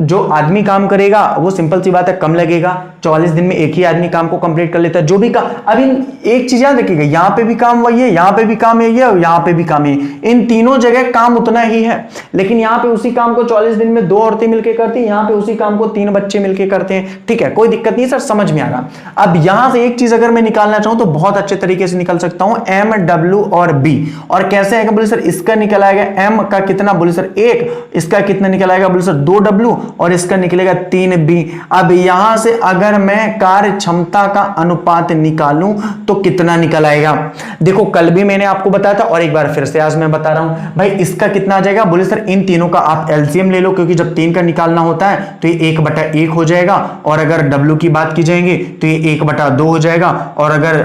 जो आदमी काम करेगा वो सिंपल सी बात है कम लगेगा, 44 दिन में एक ही आदमी काम को कंप्लीट कर लेता है। जो भी काम, अब एक चीज याद रखिएगा, यहां पे भी काम वही है, यहां पे भी काम यही है और यहां पे भी काम है, इन तीनों जगह काम उतना ही है, लेकिन यहां पे उसी काम को 44 दिन में 2 औरतें मिलकर करती हैं, यहां पे उसी काम को 3 बच्चे मिलकर करते हैं, ठीक है, कोई दिक्कत नहीं सर, समझ में आ रहा। अब यहां से एक चीज अगर मैं निकालना चाहूं तो बहुत अच्छे तरीके से निकल सकता हूं, एम, डब्ल्यू और बी। और कैसे आएगा बोले सर, इसका निकल आएगा एम का कितना बोले सर 1, इसका कितना निकल आएगा बोले सर 2 डब्ल्यू और इसका निकलेगा 3 बी। अब यहां से अगर मैं कार्य क्षमता का अनुपात निकालूं तो कितना निकल आएगा। देखो कल भी मैंने आपको बताया था और एक बार फिर से आज मैं बता रहा हूं भाई, इसका कितना आ जाएगा बोले सर, इन तीनों का आप एलसीएम ले लो, क्योंकि जब 3 का निकालना होता है तो ये 1/1 हो जाएगा, और अगर डब्ल्यू की बात की जाएंगे तो ये 1/2 हो जाएगा, और अगर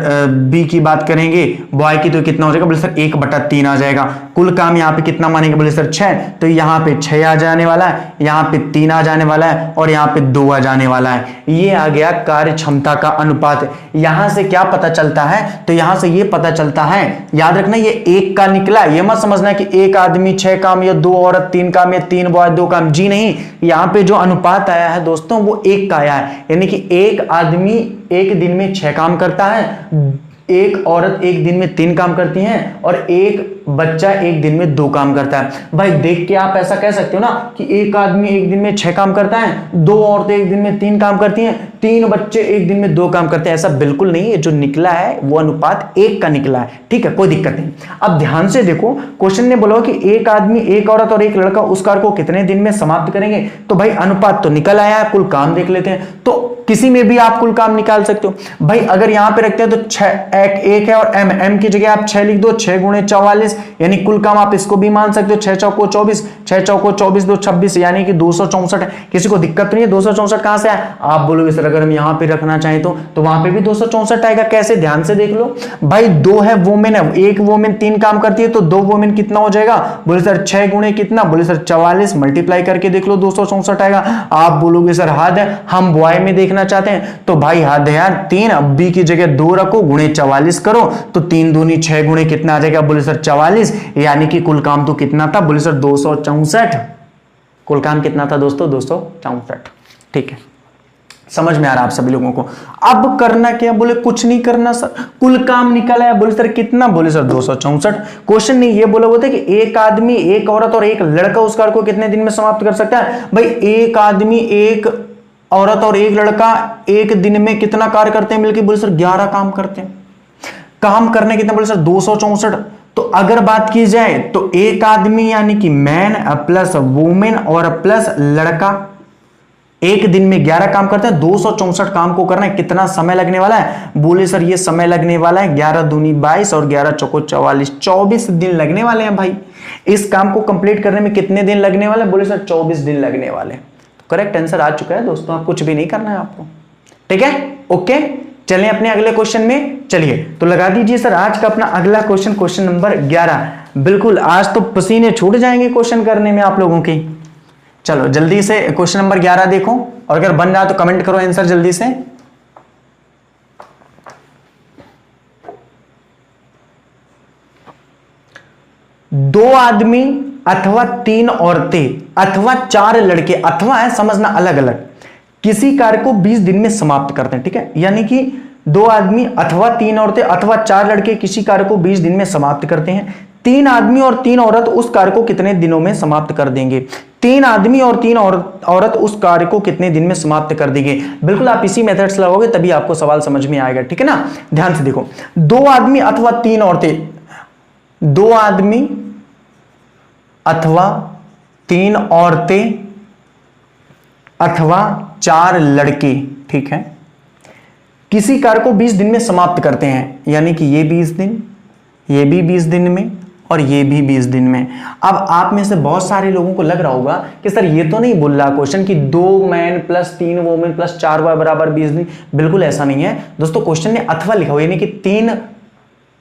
बी की बात करेंगे बॉय की तो कितना हो जाएगा बोले सर 1/3 आ जाएगा। कुल काम यहाँ पे कितना मानेंगे बोले सर 6, तो यहाँ पे 6 आ जाने वाला है, यहाँ पे 3 आ जाने वाला है और यहाँ पे 2 आ जाने वाला है। ये आ गया कार्य क्षमता का अनुपात। यहां से क्या पता चलता है, तो यहां से ये पता चलता है, याद रखना ये 1 का निकला, ये मत समझना कि एक आदमी 6 काम या 2 औरत 3 काम या 3 बॉय 2 काम, जी नहीं, यहाँ पे जो अनुपात आया है दोस्तों वो 1 का आया है, यानी कि एक आदमी एक दिन में 6 काम करता है, एक औरत एक दिन में 3 काम करती हैं और एक बच्चा एक दिन में 2 काम करता है। भाई देख के आप ऐसा कह सकते हो ना कि एक आदमी एक दिन में 6 काम करता है, 2 औरतें एक दिन में 3 काम करती हैं, 3 बच्चे एक दिन में 2 काम करते हैं, ऐसा बिल्कुल नहीं है। जो निकला है वो अनुपात 1 का निकला है, ठीक है, कोई दिक्कत नहीं। अब ध्यान से देखो, क्वेश्चन ने बोला कि एक आदमी, एक औरत और एक लड़का उस कार्य को कितने दिन में समाप्त करेंगे, तो भाई अनुपात तो निकल आया है, कुल काम देख लेते हैं। तो किसी में भी आप कुल काम निकाल सकते हो। भाई अगर यहां पे रखते हैं तो 6 1 है और m की जगह आप 6 लिख दो, 6 गुणे 44, यानी कुल काम आप इसको भी मान सकते हो, 6 चौको 24, 6 चौको 24 2 26, यानी कि 264 है। किसी को दिक्कत तो नहीं है, 264 कहां से आया, आप बोलोगे सर अगर हम यहां पे रखना चाहें तो वहां पे भी 264 आएगा। कैसे, ध्यान से देख लो भाई, 2 है वोमेन है, एक वोमेन 3 काम करती है तो 2 वोमेन कितना हो जाएगा बोले सर 6 गुणे कितना बोले सर 44, मल्टीप्लाई करके देख लो 264 आएगा। आप बोलोगे सर हद है, हम बॉय में देखना चाहते हैं, तो भाई हद है यार 3, अब बी की जगह 2 रखो, गुणे 44 करो तो 3 दूनी 6 गुणे कितना आ जाएगा बोले सर 44, यानी कि कुल काम तो कितना था बोले सर 264। कुल काम कितना था दोस्तों 264, ठीक है, समझ में आ रहा आप सभी लोगों को। अब करना क्या बोले, कुछ नहीं करना सर, कुल काम निकला है बोले सर कितना बोले सर 264। क्वेश्चन नहीं ये बोला होता है कि एक आदमी, एक औरत और एक लड़का उस कार्य को कितने दिन में समाप्त कर सकता है। भाई एक आदमी, एक औरत और एक लड़का एक दिन में कितना कार्य करते हैं मिलकर बोले सर 11 काम करते हैं। काम करने कितने बोले सर 264, तो अगर बात की जाए तो एक आदमी यानी कि मैन प्लस वुमेन और प्लस लड़का एक दिन में 11 काम करते हैं। 264 काम को करना है, कितना समय लगने वाला है? बोले सर ये समय लगने वाला है 11 दूनी 22 और 11 चौको 44, 24 दिन लगने वाले हैं भाई। इस काम को कंप्लीट करने में कितने दिन लगने वाले? बोले सर 24 दिन लगने वाले। तो करेक्ट आंसर आ चुका है दोस्तों, आप कुछ भी नहीं करना है आपको, ठीक है। ओके, चलिए अपने अगले क्वेश्चन में चलिए। तो लगा दीजिए सर आज का अपना अगला क्वेश्चन, क्वेश्चन नंबर 11। बिल्कुल आज तो पसीने छूट जाएंगे क्वेश्चन करने में आप लोगों की। चलो जल्दी से क्वेश्चन नंबर 11 देखो, और अगर बन रहा तो कमेंट करो आंसर जल्दी से। दो आदमी अथवा 3 औरतें अथवा 4 लड़के, अथवा है समझना अलग अलग, किसी कार्य को 20 दिन में समाप्त करते हैं, ठीक है। यानी कि 2 आदमी अथवा 3 औरतें अथवा 4 लड़के किसी कार्य को 20 दिन में समाप्त करते हैं। 3 आदमी और 3 औरत उस कार्य को कितने दिनों में समाप्त कर देंगे? 3 आदमी और 3 औरत उस कार्य को कितने दिन में समाप्त कर देंगे? बिल्कुल आप इसी मेथड से लगाओगे तभी आपको सवाल समझ में आएगा, ठीक है ना। ध्यान से देखो, 2 आदमी अथवा 3 औरतें, 2 आदमी अथवा 3 औरतें अथवा 4 लड़के, ठीक है, किसी कार्य को 20 दिन में समाप्त करते हैं। यानी कि ये 20 दिन, ये भी 20 दिन में और ये भी 20 दिन में। अब आप में से बहुत सारे लोगों को लग रहा होगा कि सर ये तो नहीं बोल रहा क्वेश्चन कि 2 man plus 3 women plus 4 boy बराबर 20 दिन। बिल्कुल ऐसा नहीं है दोस्तों, क्वेश्चन में अथवा लिखा हुआ, यानी कि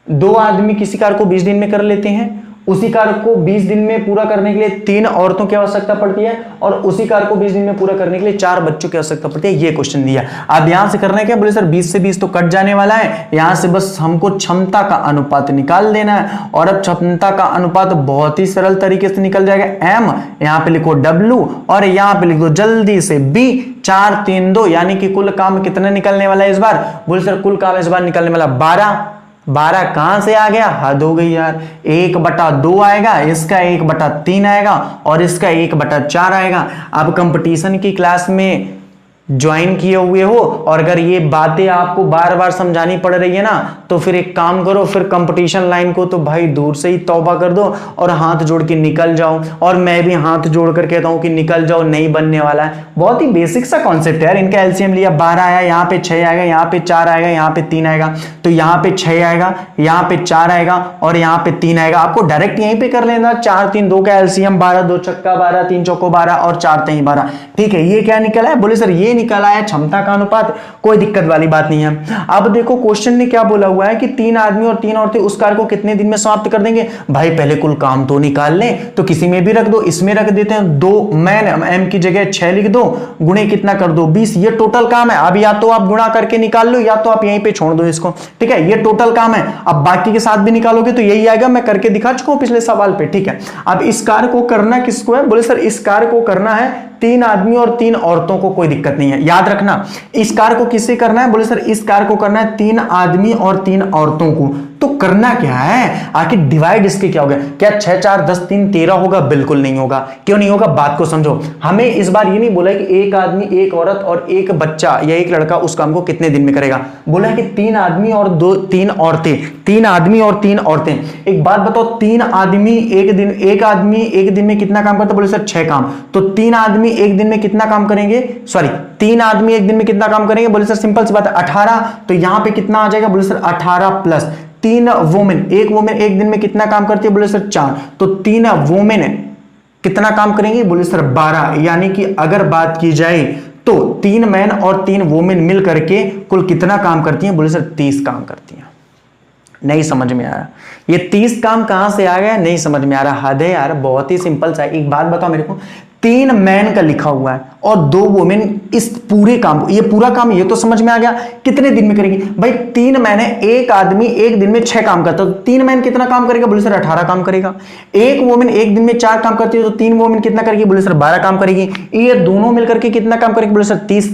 2 आदमी किसी कार्य को 20 दिन में कर लेते हैं, उसी कार्य को 20 दिन में पूरा करने के लिए 3 औरतों की आवश्यकता पड़ती है, और उसी कार्य को 20 दिन में पूरा करने के लिए 4 बच्चों की आवश्यकता पड़ती है। ये क्वेश्चन दिया। अब यहां से करना है क्या? बोले सर 20 से 20 तो कट जाने वाला है, यहां से बस हमको क्षमता का अनुपात निकाल देना है। और अब क्षमता का अनुपात बहुत ही सरल तरीके से निकल जाएगा। M यहां पे लिखो W और यहां पे लिख दो जल्दी से B, 4 3 2, यानी कि कुल काम कितना निकलने वाला है इस बार? बोले सर कुल काम इस बार निकलने वाला 12। 12 कहां से आ गया? हद हो गई यार, 1/2 आएगा, इसका 1/3 आएगा और इसका 1/4 आएगा। अब कंपटीशन की क्लास में ज्वाइन किए हुए हो और अगर ये बातें आपको बार बार समझानी पड़ रही है ना, तो फिर एक काम करो, फिर कंपटीशन लाइन को तो भाई दूर से ही तौबा कर दो और हाथ जोड़ के निकल जाओ। और मैं भी हाथ जोड़ कर कहता हूं कि निकल जाओ, नहीं बनने वाला है। बहुत ही बेसिक सा कॉन्सेप्ट है यार। इनका एलसीएम लिया 12 आया, यहाँ पे 6 आएगा, यहाँ पे 4 आएगा, यहाँ पे 3 आएगा, तो यहाँ पे 6 आएगा, यहाँ पे 4 आएगा और यहाँ पे 3 आएगा। आपको डायरेक्ट यहीं पे कर लेना, 4 3 2 का एलसीएम 12, 2 छक्का 12, 3 चौको 12 और 4 3 12, ठीक है। ये क्या निकला है? बोले सर ये निकल आया क्षमता का अनुपात। कोई दिक्कत वाली बात नहीं है। अब देखो क्वेश्चन ने क्या बोला हुआ है कि 3 आदमी और 3 औरतें उस कार्य को कितने दिन में समाप्त कर देंगे? भाई पहले कुल काम तो निकाल लें, तो किसी में भी रख दो, इसमें रख देते हैं 2 मैन, एम की जगह 6 लिख दो, गुणे कितना कर दो 20। ये टोटल काम है। अब या तो आप गुणा करके निकाल लो या तो आप यहीं पे छोड़ दो इसको, ठीक है। ये टोटल काम है। अब बाकी के साथ भी निकालोगे तो यही आएगा, मैं करके दिखा चुका हूं पिछले सवाल पे, ठीक है। अब इस कार्य को करना किसको है? बोले सर इस कार्य को करना है 3 आदमी और 3 औरतों को। कोई दिक्कत नहीं है, याद रखना इस कार्य को किससे करना है? बोले सर इस कार्य को करना है 3 आदमी और 3 औरतों को। तो करना क्या है? आखिर डिवाइड इसके क्या होगा? क्या 6 4 10 3 13 होगा? बिल्कुल नहीं होगा। क्यों नहीं होगा? बात को समझो। हमें इस बार ये नहीं बोला कि एक आदमी, एक औरत और एक बच्चा या एक लड़का उस काम को कितने दिन में करेगा। बोला है कि 3 आदमी और 3 औरतें, 3 आदमी और 3 औरतें। एक बात बताओ, 3 आदमी एक आदमी एक दिन में कितना काम करता है? बोले सर 6 काम। तो 3 आदमी एक दिन में कितना काम करेंगे? सॉरी, 3 आदमी एक दिन में कितना काम करेंगे? बोले सर सिंपल सी बात है 18। तो यहां पे कितना आ जाएगा? बोले सर 18 प्लस 3 वुमेन, एक वुमेन एक दिन में कितना काम करती है? बोले सर 4। तो 3 वुमेन कितना काम करेंगे? बोले सर 12। यानी कि अगर बात की जाए तो 3 मैन और 3 वुमेन मिल करके कुल कितना काम करती हैं? बोले सर 30 काम करती हैं। नहीं समझ में आ रहा, ये 30 काम कहां से आ गया? नहीं समझ में आ रहा। हद है यार, बहुत ही सिंपल सा। एक बात बताओ मेरे को, 3 मैन का लिखा हुआ है और 2 वुमेन इस पूरे काम को, ये पूरा काम ये तो समझ में आ गया कितने दिन में करेगी। भाई 3 मैन है, एक आदमी एक दिन में 6 काम करता है, तो 3 मैन कितना काम करेगा? बोले सर 18 काम करेगा। एक वुमेन एक दिन में 4 काम करती है, तो 3 वुमेन कितना करेगी? बोले सर 12 काम करेगी। ये दोनों मिलकर के कितना काम करेगी? बोले सर 30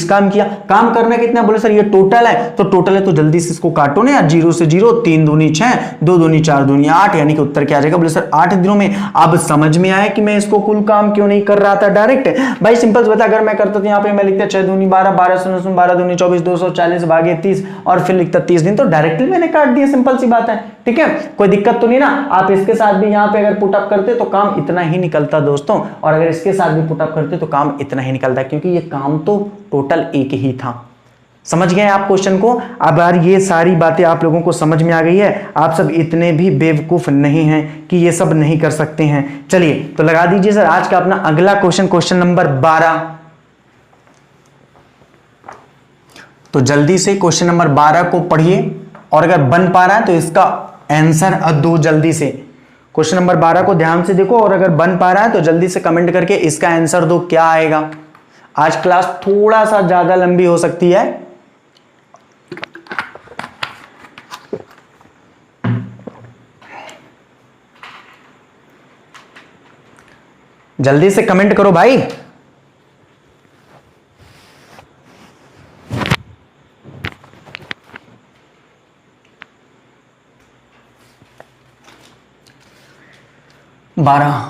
काम किया। काम करना कितना? बोले सर ये टोटल है। तो टोटल है तो जल्दी से इसको काटो ना यार, 0 से 0, 3 दूनी 6, 2 दूनी 4 दूनी 8, यानी कि उत्तर क्या आ जाएगा? बोले सर 8 दिनों में। अब समझ में आया कि मैं इसको कुल काम क्यों नहीं कर रहा था डायरेक्ट। भाई सिंपल से बता, अगर मैं करता तो यहाँ पे मैं लिखता 6 दूनी 12, 12 शून्य शून्य 12 दूनी 24, 240 भागे 30 और फिर लिखता 30 दिन, तो डायरेक्टली मैंने काट दिया, सिंपल सी बात है। ठीक है, कोई दिक्कत तो नहीं ना। आप इसके साथ भी यहाँ पे अगर पुटअप करते तो काम इतना ही निकलता दोस्तों, और अगर इसके साथ भी पुटअप करते तो काम इतना ही निकलता, क्योंकि ये काम तो टोटल एक ही था। समझ गए आप क्वेश्चन को? अब यार ये सारी बातें आप लोगों को समझ में आ गई है। आप सब इतने भी बेवकूफ नहीं हैं कि ये सब नहीं कर सकते हैं। चलिए तो लगा दीजिए सर आज का अपना अगला क्वेश्चन, क्वेश्चन नंबर 12। तो जल्दी से क्वेश्चन नंबर 12 को पढ़िए, और अगर बन पा रहा है तो इसका आंसर दो जल्दी से। क्वेश्चन नंबर 12 को ध्यान से देखो, और अगर बन पा रहा है तो जल्दी से कमेंट करके इसका आंसर दो, क्या आएगा। आज क्लास थोड़ा सा ज्यादा लंबी हो सकती है। जल्दी से कमेंट करो भाई। बारह।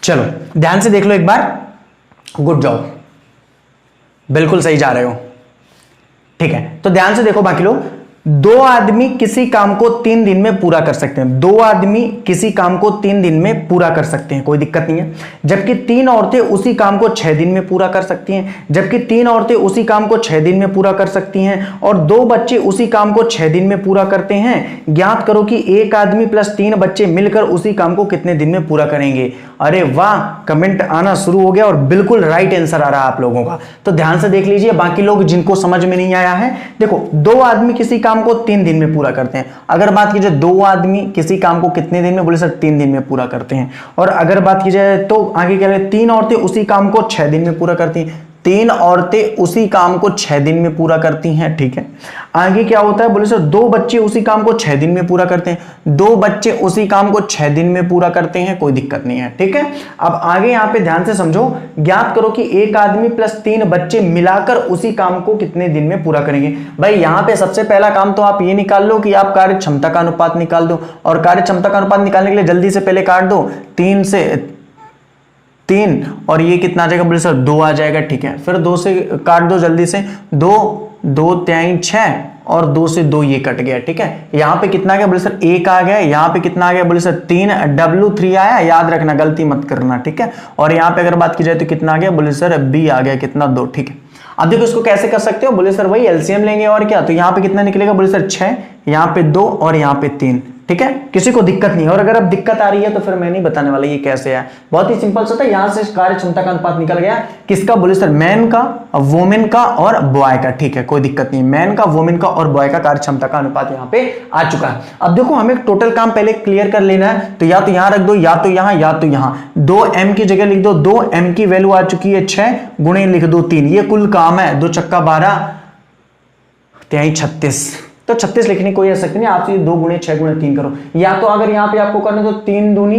चलो ध्यान से देख लो एक बार। गुड जॉब, बिल्कुल सही जा रहे हो। ठीक है, तो ध्यान से देखो बाकी लोग। 2 आदमी किसी काम को 3 दिन में पूरा कर सकते हैं। 2 आदमी किसी काम को 3 दिन में पूरा कर सकते हैं, कोई दिक्कत नहीं है। जबकि 3 औरतें उसी काम को 6 दिन में पूरा कर सकती हैं। जबकि 3 औरतें उसी काम को 6 दिन में पूरा कर सकती हैं, और 2 बच्चे उसी काम को 6 दिन में पूरा करते हैं। ज्ञात करो कि 1 आदमी प्लस 3 बच्चे मिलकर उसी काम को कितने दिन में पूरा करेंगे। अरे वाह, कमेंट आना शुरू हो गया और बिल्कुल राइट आंसर आ रहा है आप लोगों का। तो ध्यान से देख लीजिए बाकी लोग जिनको समझ में नहीं आया है। देखो 2 आदमी किसी काम को 3 दिन में पूरा करते हैं। अगर बात की जाए 2 आदमी किसी काम को कितने दिन में, बोले सर 3 दिन में पूरा करते हैं। और अगर बात की जाए तो आगे क्या है, 3 औरतें उसी काम को 6 दिन में पूरा करती हैं। 3 औरतें उसी काम को 6 दिन में पूरा करती हैं। ठीक है, आगे क्या होता है, बोले सर 2 बच्चे उसी काम को 6 दिन में पूरा करते हैं। 2 बच्चे उसी काम को 6 दिन में पूरा करते हैं, कोई दिक्कत नहीं है। ठीक है, अब आगे यहां पे ध्यान से समझो। ज्ञात करो कि 1 आदमी प्लस 3 बच्चे मिलाकर उसी काम को कितने दिन में पूरा करेंगे। भाई यहां पे सबसे पहला काम तो आप ये निकाल लो कि आप कार्य क्षमता का अनुपात निकाल दो, और कार्य क्षमता का अनुपात निकालने के लिए जल्दी से पहले काट दो। 3 से 3 और ये कितना आ जाएगा, बोले सर 2 आ जाएगा। ठीक है, फिर 2 से काट दो जल्दी से। 2 2 3 6 और 2 से 2 ये कट गया। ठीक है, यहाँ पे कितना आ गया, बोले सर 1 आ गया। यहाँ पे कितना आ गया, बोले सर 3, W3 आया, याद रखना, गलती मत करना। ठीक है, और यहाँ पे अगर बात की जाए तो कितना आ गया, बोले सर B आ गया, कितना 2। ठीक है, अब देखो इसको कैसे कर सकते हो, बोले सर वही एलसीएम लेंगे और क्या। तो यहाँ पे कितना निकलेगा, बोले सर 6, यहाँ पे 2 और यहाँ पे 3। ठीक है, किसी को दिक्कत नहीं है। और अगर अब दिक्कत आ रही है तो फिर मैं नहीं बताने वाला ये कैसे है, बहुत ही सिंपल सा था। यहां से कार्य क्षमता का अनुपात निकल गया, किसका, बोले सर मैन का, वोमेन का और बॉय का। ठीक है, कोई दिक्कत नहीं, मैन का, वोमेन का और बॉय का कार्य क्षमता का अनुपात यहाँ पे आ चुका है। अब देखो हमें टोटल काम पहले क्लियर कर लेना है, तो या तो यहां रख दो, या तो यहां, या तो यहां। 2m की जगह लिख दो, 2m की वैल्यू आ चुकी है 6 गुणे लिख दो 3। ये कुल काम है, 2 चक्का 12 3 36। तो 36 लिखने कोई आवश्यकता नहीं, आप 2 गुणे 6 गुणे 3 करो। या तो अगर यहां पे आपको करना है तो 3 दूनी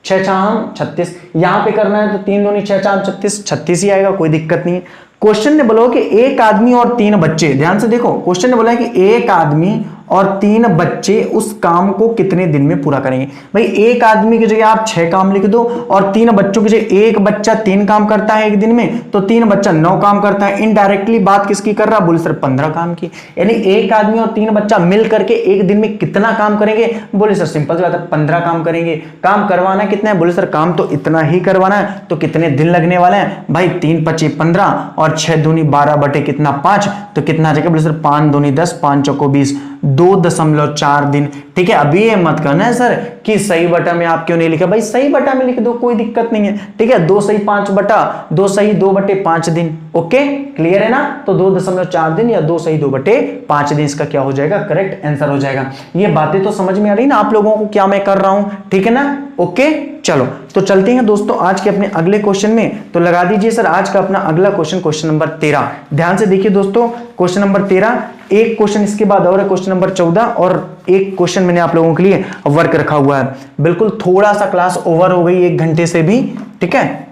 6 4 36, यहां पे करना है तो 3 दूनी 6 4 36, 36 ही आएगा, कोई दिक्कत नहीं है। क्वेश्चन ने बोला कि 1 आदमी और 3 बच्चे, ध्यान से देखो क्वेश्चन ने बोला है कि 1 आदमी और 3 बच्चे उस काम को कितने दिन में पूरा करेंगे। भाई 1 आदमी की जगह आप 6 काम लिख दो, और 3 बच्चों की जगह 1 बच्चा 3 काम करता है एक दिन में, तो 3 बच्चा 9 काम करता है। इनडायरेक्टली बात किसकी कर रहा, बोले सर 15 काम की। यानी 1 आदमी और 3 बच्चा मिल करके एक दिन में कितना काम करेंगे, बोले सर सिंपल सी बात है 15 काम करेंगे। काम करवाना कितना है, बोले सर काम तो इतना ही करवाना है, तो कितने दिन लगने वाले हैं भाई, 3 5 15 और 6 दूनी 12 बटे कितना 5, तो कितना आ जाएगा, बोले सर 5 दूनी 10 5 चौको 20, 2.4 दिन। ठीक है, अभी ये मत करना है सर कि सही बटा में आप क्यों नहीं लिखा, भाई सही बटा में लिख दो, कोई दिक्कत नहीं है। ठीक है, 2 सही 5 बटा 2 सही 2 बटे 5 दिन। ओके, क्लियर है ना। तो 2.4 दिन या 2 सही 2 बटे 5 दिन इसका क्या हो जाएगा, करेक्ट आंसर हो जाएगा। ये बातें तो समझ में आ रही ना आप लोगों को, क्या मैं कर रहा हूं, ठीक है ना। ओके चलो तो चलते हैं दोस्तों आज के अपने अगले क्वेश्चन में। तो लगा दीजिए सर आज का अपना अगला क्वेश्चन, क्वेश्चन नंबर 13। ध्यान से देखिए दोस्तों, क्वेश्चन नंबर 13, एक क्वेश्चन इसके बाद और है क्वेश्चन नंबर 14, और एक क्वेश्चन मैंने आप लोगों के लिए वर्क रखा हुआ है। बिल्कुल थोड़ा सा क्लास ओवर हो गई 1 घंटे से भी, ठीक है,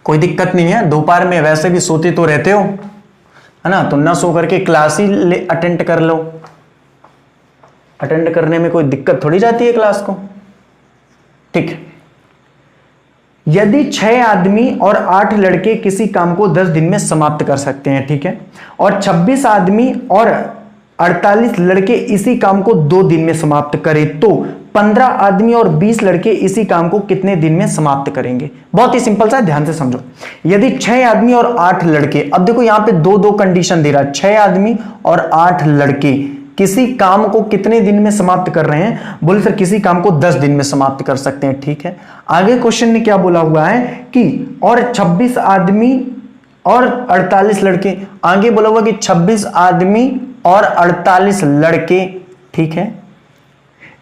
कोई दिक्कत नहीं है। दोपहर में वैसे भी सोते तो रहते हो, है ना, तो ना सो करके क्लास ही अटेंड कर लो। अटेंड करने में कोई दिक्कत थोड़ी जाती है क्लास को, ठीक है। यदि 6 आदमी और 8 लड़के किसी काम को 10 दिन में समाप्त कर सकते हैं, ठीक है, और 26 आदमी और 48 लड़के इसी काम को 2 दिन में समाप्त करें, तो 15 आदमी और 20 लड़के इसी काम को कितने दिन में समाप्त करेंगे? बहुत ही सिंपल सा है, ध्यान से समझो। यदि 6 आदमी और 8 लड़के, अब देखो यहां पे दो कंडीशन दे रहा है, 6 आदमी और 8 लड़के किसी काम को कितने दिन में समाप्त कर रहे हैं? बोले सर किसी काम को 10 दिन में समाप्त कर सकते हैं, ठीक है। आगे क्वेश्चन ने क्या बोला हुआ है कि और 26 आदमी और 48 लड़के, आगे बोला हुआ कि 26 आदमी और 48 लड़के, ठीक है,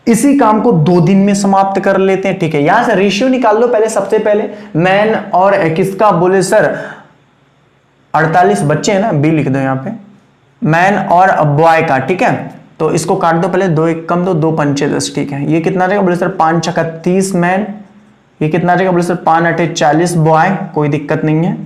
इसी काम को 2 दिन में समाप्त कर लेते हैं, ठीक है। यहां से रेशियो निकाल लो पहले, सबसे पहले मैन और किसका? बोले सर 48 बच्चे हैं ना, बी लिख दो यहां पे, मैन और बॉय का, ठीक है। तो इसको काट दो पहले, 2 1 कम 2, 2 5 10, ठीक है। ये कितना रहेगा? बोले सर 5 6 30 मैन, ये कितना रहेगा? बोले सर 5 8 40 बॉय, कोई दिक्कत नहीं है।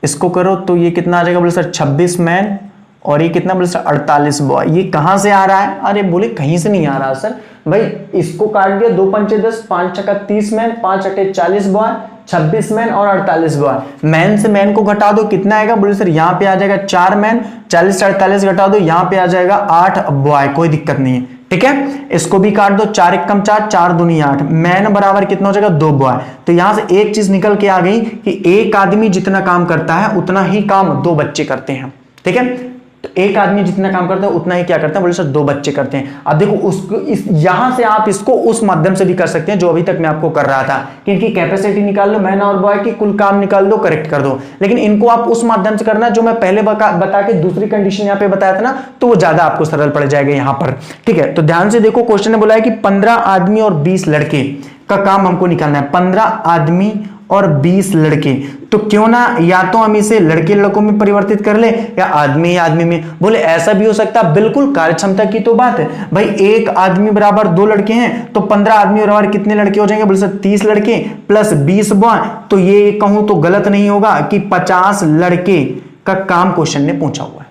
इसको करो तो ये कितना आ जाएगा? बोले सर 26 मैन, और ये कितना? बोले सर 48 बॉय। ये कहां से आ रहा है? अरे बोले कहीं से नहीं आ रहा सर भाई, इसको काट दिया, 2 5 10, 5 6 30 मैन, 5 8 40 बॉय, 26 मैन और 48 बॉय। मैन से मैन को घटा दो, कितना आएगा? बोले सर यहां पे आ जाएगा 4 मैन, 40 से 48 घटा दो, यहां पे आ जाएगा 8 बॉय, कोई दिक्कत नहीं है, ठीक है। इसको भी काट दो, 4 1 4, 4 दूनी 8, मैन बराबर कितना हो जाएगा? 2 बॉय। तो यहां से एक चीज निकल के आ गई कि एक आदमी जितना काम करता है उतना ही काम 2 बच्चे करते हैं, ठीक है। तो एक आदमी जितना काम करता है उतना ही क्या करता है? बोले सर 2 बच्चे करते हैं। अब देखो उसको यहां से आप इसको उस माध्यम से भी कर सकते हैं जो अभी तक मैं आपको कर रहा था कि इनकी कैपेसिटी निकाल लो, मैन और बॉय की कुल काम निकाल दो, करेक्ट कर दो। लेकिन इनको आप उस माध्यम से करना जो मैं पहले बता के दूसरी कंडीशन यहां पे बताया था ना, तो वो ज्यादा आपको सरल पड़ जाएगा यहां पर, ठीक है। तो ध्यान से देखो, क्वेश्चन ने बोला है कि 15 आदमी और 20 लड़के का काम हमको निकालना है, 15 आदमी और 20 लड़के। तो क्यों ना या तो हम इसे लड़के लड़कों में परिवर्तित कर ले या आदमी आदमी में। बोले ऐसा भी हो सकता है, बिल्कुल कार्य क्षमता की तो बात है भाई, एक आदमी बराबर 2 लड़के हैं, तो 15 आदमी बराबर कितने लड़के हो जाएंगे? बोले सर 30 लड़के प्लस 20 बॉय। तो ये कहूं तो गलत नहीं होगा कि 50 लड़के का काम क्वेश्चन ने पूछा हुआ है।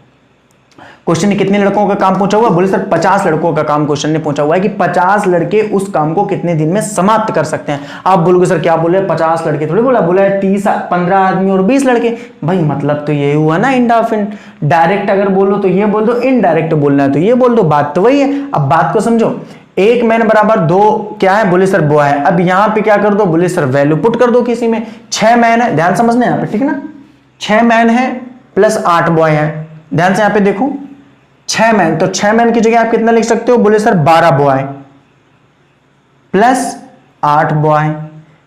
क्वेश्चन ने कितने लड़कों का काम पूछा हुआ? बोले सर 50 लड़कों का काम क्वेश्चन ने पूछा हुआ है कि 50 लड़के उस काम को कितने दिन में समाप्त कर सकते हैं। आप बोलोगे सर क्या बोले, 50 लड़के थोड़ी बोला, बोला है 15 आदमी और 20 लड़के। भाई मतलब तो ये हुआ ना डायरेक्ट अगर बोलो तो ये बोल दो, इनडायरेक्ट बोलना है तो ये बोल दो, बात तो वही है। अब बात को समझो, एक मैन बराबर 2 क्या है? बोले सर बॉय है। अब यहां पे क्या कर दो? बोले सर वैल्यू पुट कर दो किसी में। 6 मैन है, ध्यान समझना यहां पे, ठीक है ना, 6 मैन है प्लस 8 बॉय है। ध्यान से यहां पे देखो, 6 मैन, तो 6 मैन की जगह आप कितना लिख सकते हो? बोले सर 12 बॉय प्लस 8 बॉय,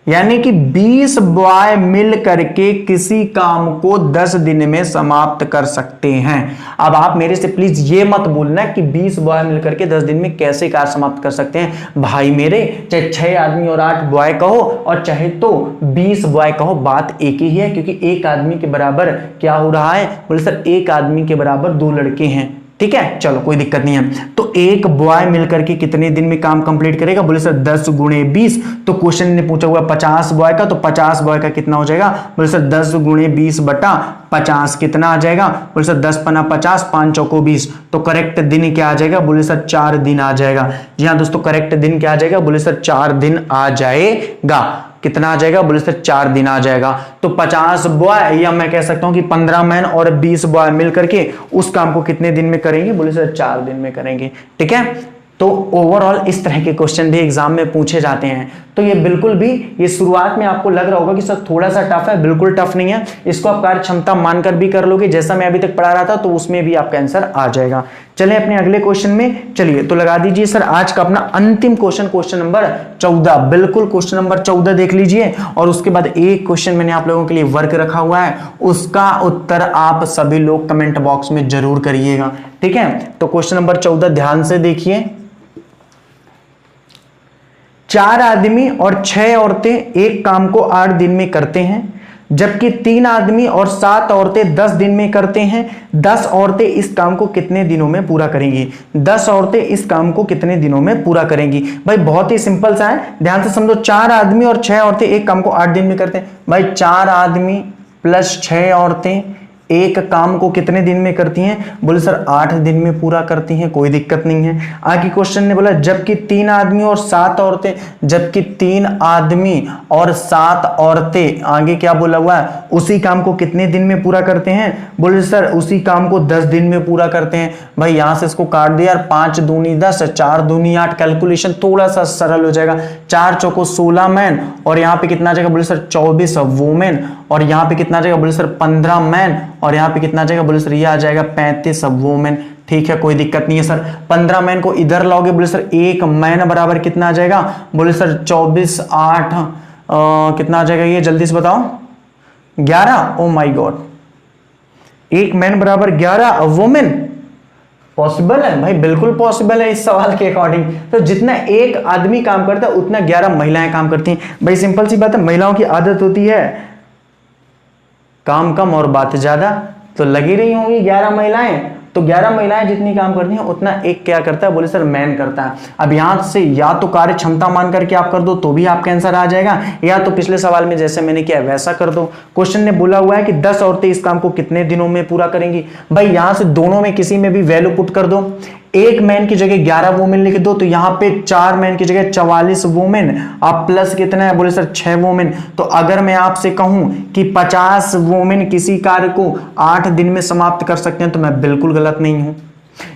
यानी कि 20 बॉय मिल करके किसी काम को 10 दिन में समाप्त कर सकते हैं। अब आप मेरे से प्लीज ये मत बोलना कि 20 बॉय मिल करके 10 दिन में कैसे कार्य समाप्त कर सकते हैं। भाई मेरे, चाहे 6 आदमी और 8 बॉय कहो और चाहे तो 20 बॉय कहो, बात एक ही है, क्योंकि एक आदमी के बराबर क्या हो रहा है? बोले सर एक आदमी के बराबर 2 लड़के हैं, ठीक है, चलो कोई दिक्कत नहीं है। तो एक बॉय मिलकर के कितने दिन में काम कंप्लीट करेगा? बोले सर 10 गुणे 20। तो क्वेश्चन ने पूछा हुआ 50 बॉय का, तो 50 बॉय का कितना हो जाएगा? बोले सर 10 गुणे 20 बटा 50 कितना आ जाएगा? बोले सर 10 पना 50, 5 चौको 20। तो करेक्ट दिन क्या आ जाएगा? बोले सर 4 दिन आ जाएगा। जी हाँ दोस्तों, करेक्ट दिन क्या आ जाएगा? बोले सर 4 दिन आ जाएगा। कितना आ जाएगा? बोले सर 4 दिन आ जाएगा। तो 50 बॉय या मैं कह सकता हूं कि 15 मैन और 20 बॉय मिल करके उस काम को कितने दिन में करेंगे? बोले सर 4 दिन में करेंगे, ठीक है। तो ओवरऑल इस तरह के क्वेश्चन भी एग्जाम में पूछे जाते हैं। तो ये बिल्कुल भी, ये शुरुआत में आपको लग रहा होगा कि सर थोड़ा सा टफ है, बिल्कुल टफ नहीं है। इसको आप कार्य क्षमता मानकर भी कर लोगे, जैसा मैं अभी तक पढ़ा रहा था, तो उसमें भी आपका आंसर आ जाएगा। चलिए अपने अगले क्वेश्चन में चलिए, तो लगा दीजिए सर आज का अपना अंतिम क्वेश्चन नंबर 14। बिल्कुल क्वेश्चन नंबर 14 देख लीजिए, और उसके बाद एक क्वेश्चन मैंने आप लोगों के लिए वर्क रखा हुआ है, उसका उत्तर आप सभी लोग कमेंट बॉक्स में जरूर करिएगा, ठीक है। तो क्वेश्चन नंबर 14 ध्यान से देखिए। 4 आदमी और 6 औरतें एक काम को 8 दिन में करते हैं, जबकि 3 आदमी और 7 औरतें 10 दिन में करते हैं। 10 औरतें इस काम को कितने दिनों में पूरा करेंगी? 10 औरतें इस काम को कितने दिनों में पूरा करेंगी? भाई बहुत ही सिंपल सा है, ध्यान से समझो। 4 आदमी और 6 औरतें एक काम को 8 दिन में करते हैं। भाई 4 आदमी प्लस 6 औरतें एक काम को कितने दिन में करती हैं? बोले सर 8 दिन में पूरा करती हैं, कोई दिक्कत नहीं है। आगे क्वेश्चन ने बोला जबकि 3 आदमी और 7 औरतें, जबकि 3 आदमी और 7 औरतें, आगे क्या बोला हुआ है, उसी काम को कितने दिन में पूरा करते हैं? बोले सर उसी काम को 10 दिन में पूरा करते हैं। भाई यहां से इसको काट दिया यार, 5 दूनी 10, 4 दूनी 8, कैलकुलेशन थोड़ा सा सरल हो जाएगा। 4 चौको 16 मैन, और यहाँ पे कितना आ जाएगा? बोले सर 24 वुमेन, और यहाँ पे कितना आ जाएगा? बोले सर 15 मैन, और यहाँ पे कितना आ जाएगा? बोले सर ये आ जाएगा 35 वुमेन। ठीक है, कोई दिक्कत नहीं है सर। 15 मैन को इधर लाओगे, बोले सर 1 मैन बराबर कितना आ जाएगा? बोले सर 24 8 कितना आ जाएगा? ये जल्दी से बताओ, 11। ओ माय गॉड, 1 मैन बराबर 11 वुमेन। पॉसिबल है भाई, बिल्कुल पॉसिबल है इस सवाल के अकॉर्डिंग। तो जितना एक आदमी काम करता है उतना 11 महिलाएं काम करती हैं। भाई सिंपल सी बात है, महिलाओं की आदत होती है काम कम और बात ज्यादा, तो लगी रही होंगी 11 महिलाएं। तो 11 महिलाएं जितनी काम करती हैं उतना एक क्या करता है? बोले सर मैन करता है। अब यहां से या तो कार्य क्षमता मान करके आप कर दो तो भी आपका आंसर आ जाएगा, या तो पिछले सवाल में जैसे मैंने किया वैसा कर दो। क्वेश्चन ने बोला हुआ है कि 10 औरतें इस काम को कितने दिनों में पूरा करेंगी। भाई यहां से दोनों में किसी में भी वैल्यू पुट कर दो। 1 मैन की जगह 11 वुमेन लिख दो, तो यहां पे 4 मैन की जगह 44 वुमेन, आप प्लस कितना है? बोले सर 6 वुमेन। तो अगर मैं आपसे कहूं कि 50 वुमेन किसी कार्य को 8 दिन में समाप्त कर सकते हैं, तो मैं बिल्कुल गलत नहीं हूं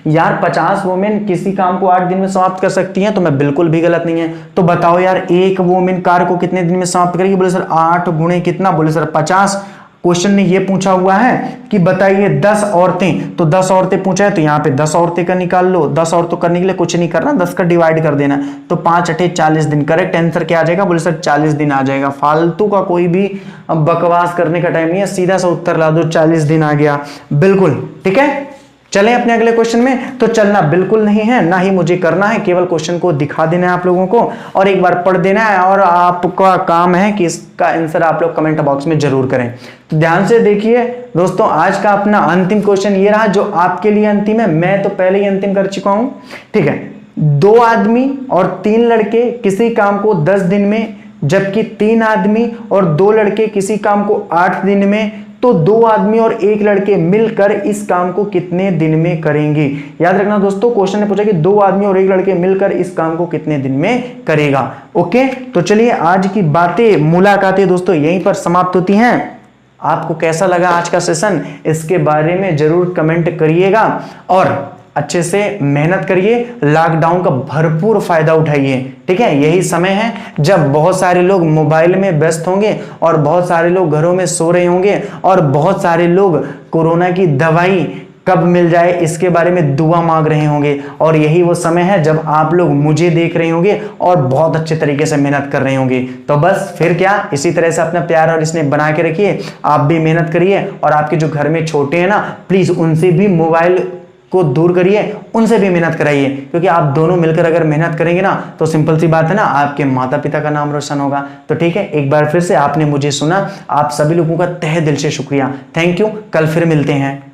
यार। 50 वुमेन किसी काम को 8 दिन में समाप्त कर सकती हैं, तो मैं बिल्कुल भी गलत नहीं है। तो बताओ यार, एक वुमेन कार्य को कितने दिन में समाप्त करेगी? बोले सर 8 गुणे कितना? बोले सर 50। क्वेश्चन ने ये पूछा हुआ है कि बताइए 10 औरतें, तो 10 औरतें पूछा है, तो यहाँ पे 10 औरतें का निकाल लो। 10 औरतों करने के लिए कुछ नहीं करना, 10 का डिवाइड कर देना, तो 5 8 40 दिन। करेक्ट आंसर क्या आ जाएगा? बोले सर 40 दिन आ जाएगा। फालतू का कोई भी बकवास करने का टाइम नहीं है, सीधा सा उत्तर ला दो, 40 दिन आ गया बिल्कुल। ठीक है, चलें अपने अगले क्वेश्चन में। तो चलना बिल्कुल नहीं है, ना ही मुझे करना है, केवल क्वेश्चन को दिखा देना है आप लोगों को और एक बार पढ़ देना है, और आपका काम है कि इसका आंसर आप लोग कमेंट बॉक्स में जरूर करें। तो ध्यान से देखिए दोस्तों, आज का अपना अंतिम क्वेश्चन ये रहा जो आपके लिए अंतिम है। मैं तो पहले ही अंतिम कर चुका हूं। ठीक है, 2 आदमी और 3 लड़के किसी काम को 10 दिन में, जबकि 3 आदमी और 2 लड़के किसी काम को 8 दिन में, तो 2 आदमी और 1 लड़के मिलकर इस काम को कितने दिन में करेंगे? याद रखना दोस्तों, क्वेश्चन ने पूछा कि 2 आदमी और 1 लड़के मिलकर इस काम को कितने दिन में करेगा। ओके, तो चलिए आज की बातें, मुलाकातें दोस्तों यहीं पर समाप्त होती हैं। आपको कैसा लगा आज का सेशन, इसके बारे में जरूर कमेंट करिएगा और अच्छे से मेहनत करिए, लॉकडाउन का भरपूर फायदा उठाइए। ठीक है, यही समय है जब बहुत सारे लोग मोबाइल में व्यस्त होंगे और बहुत सारे लोग घरों में सो रहे होंगे और बहुत सारे लोग कोरोना की दवाई कब मिल जाए इसके बारे में दुआ मांग रहे होंगे, और यही वो समय है जब आप लोग मुझे देख रहे होंगे और बहुत अच्छे तरीके से मेहनत कर रहे होंगे। तो बस फिर क्या, इसी तरह से अपना प्यार और स्नेह बना के रखिए, आप भी मेहनत करिए, और आपके जो घर में छोटे हैं ना, प्लीज उनसे भी मोबाइल को दूर करिए, उनसे भी मेहनत कराइए, क्योंकि आप दोनों मिलकर अगर मेहनत करेंगे ना, तो सिंपल सी बात है ना, आपके माता पिता का नाम रोशन होगा। तो ठीक है, एक बार फिर से आपने मुझे सुना, आप सभी लोगों का तहे दिल से शुक्रिया, थैंक यू। कल फिर मिलते हैं।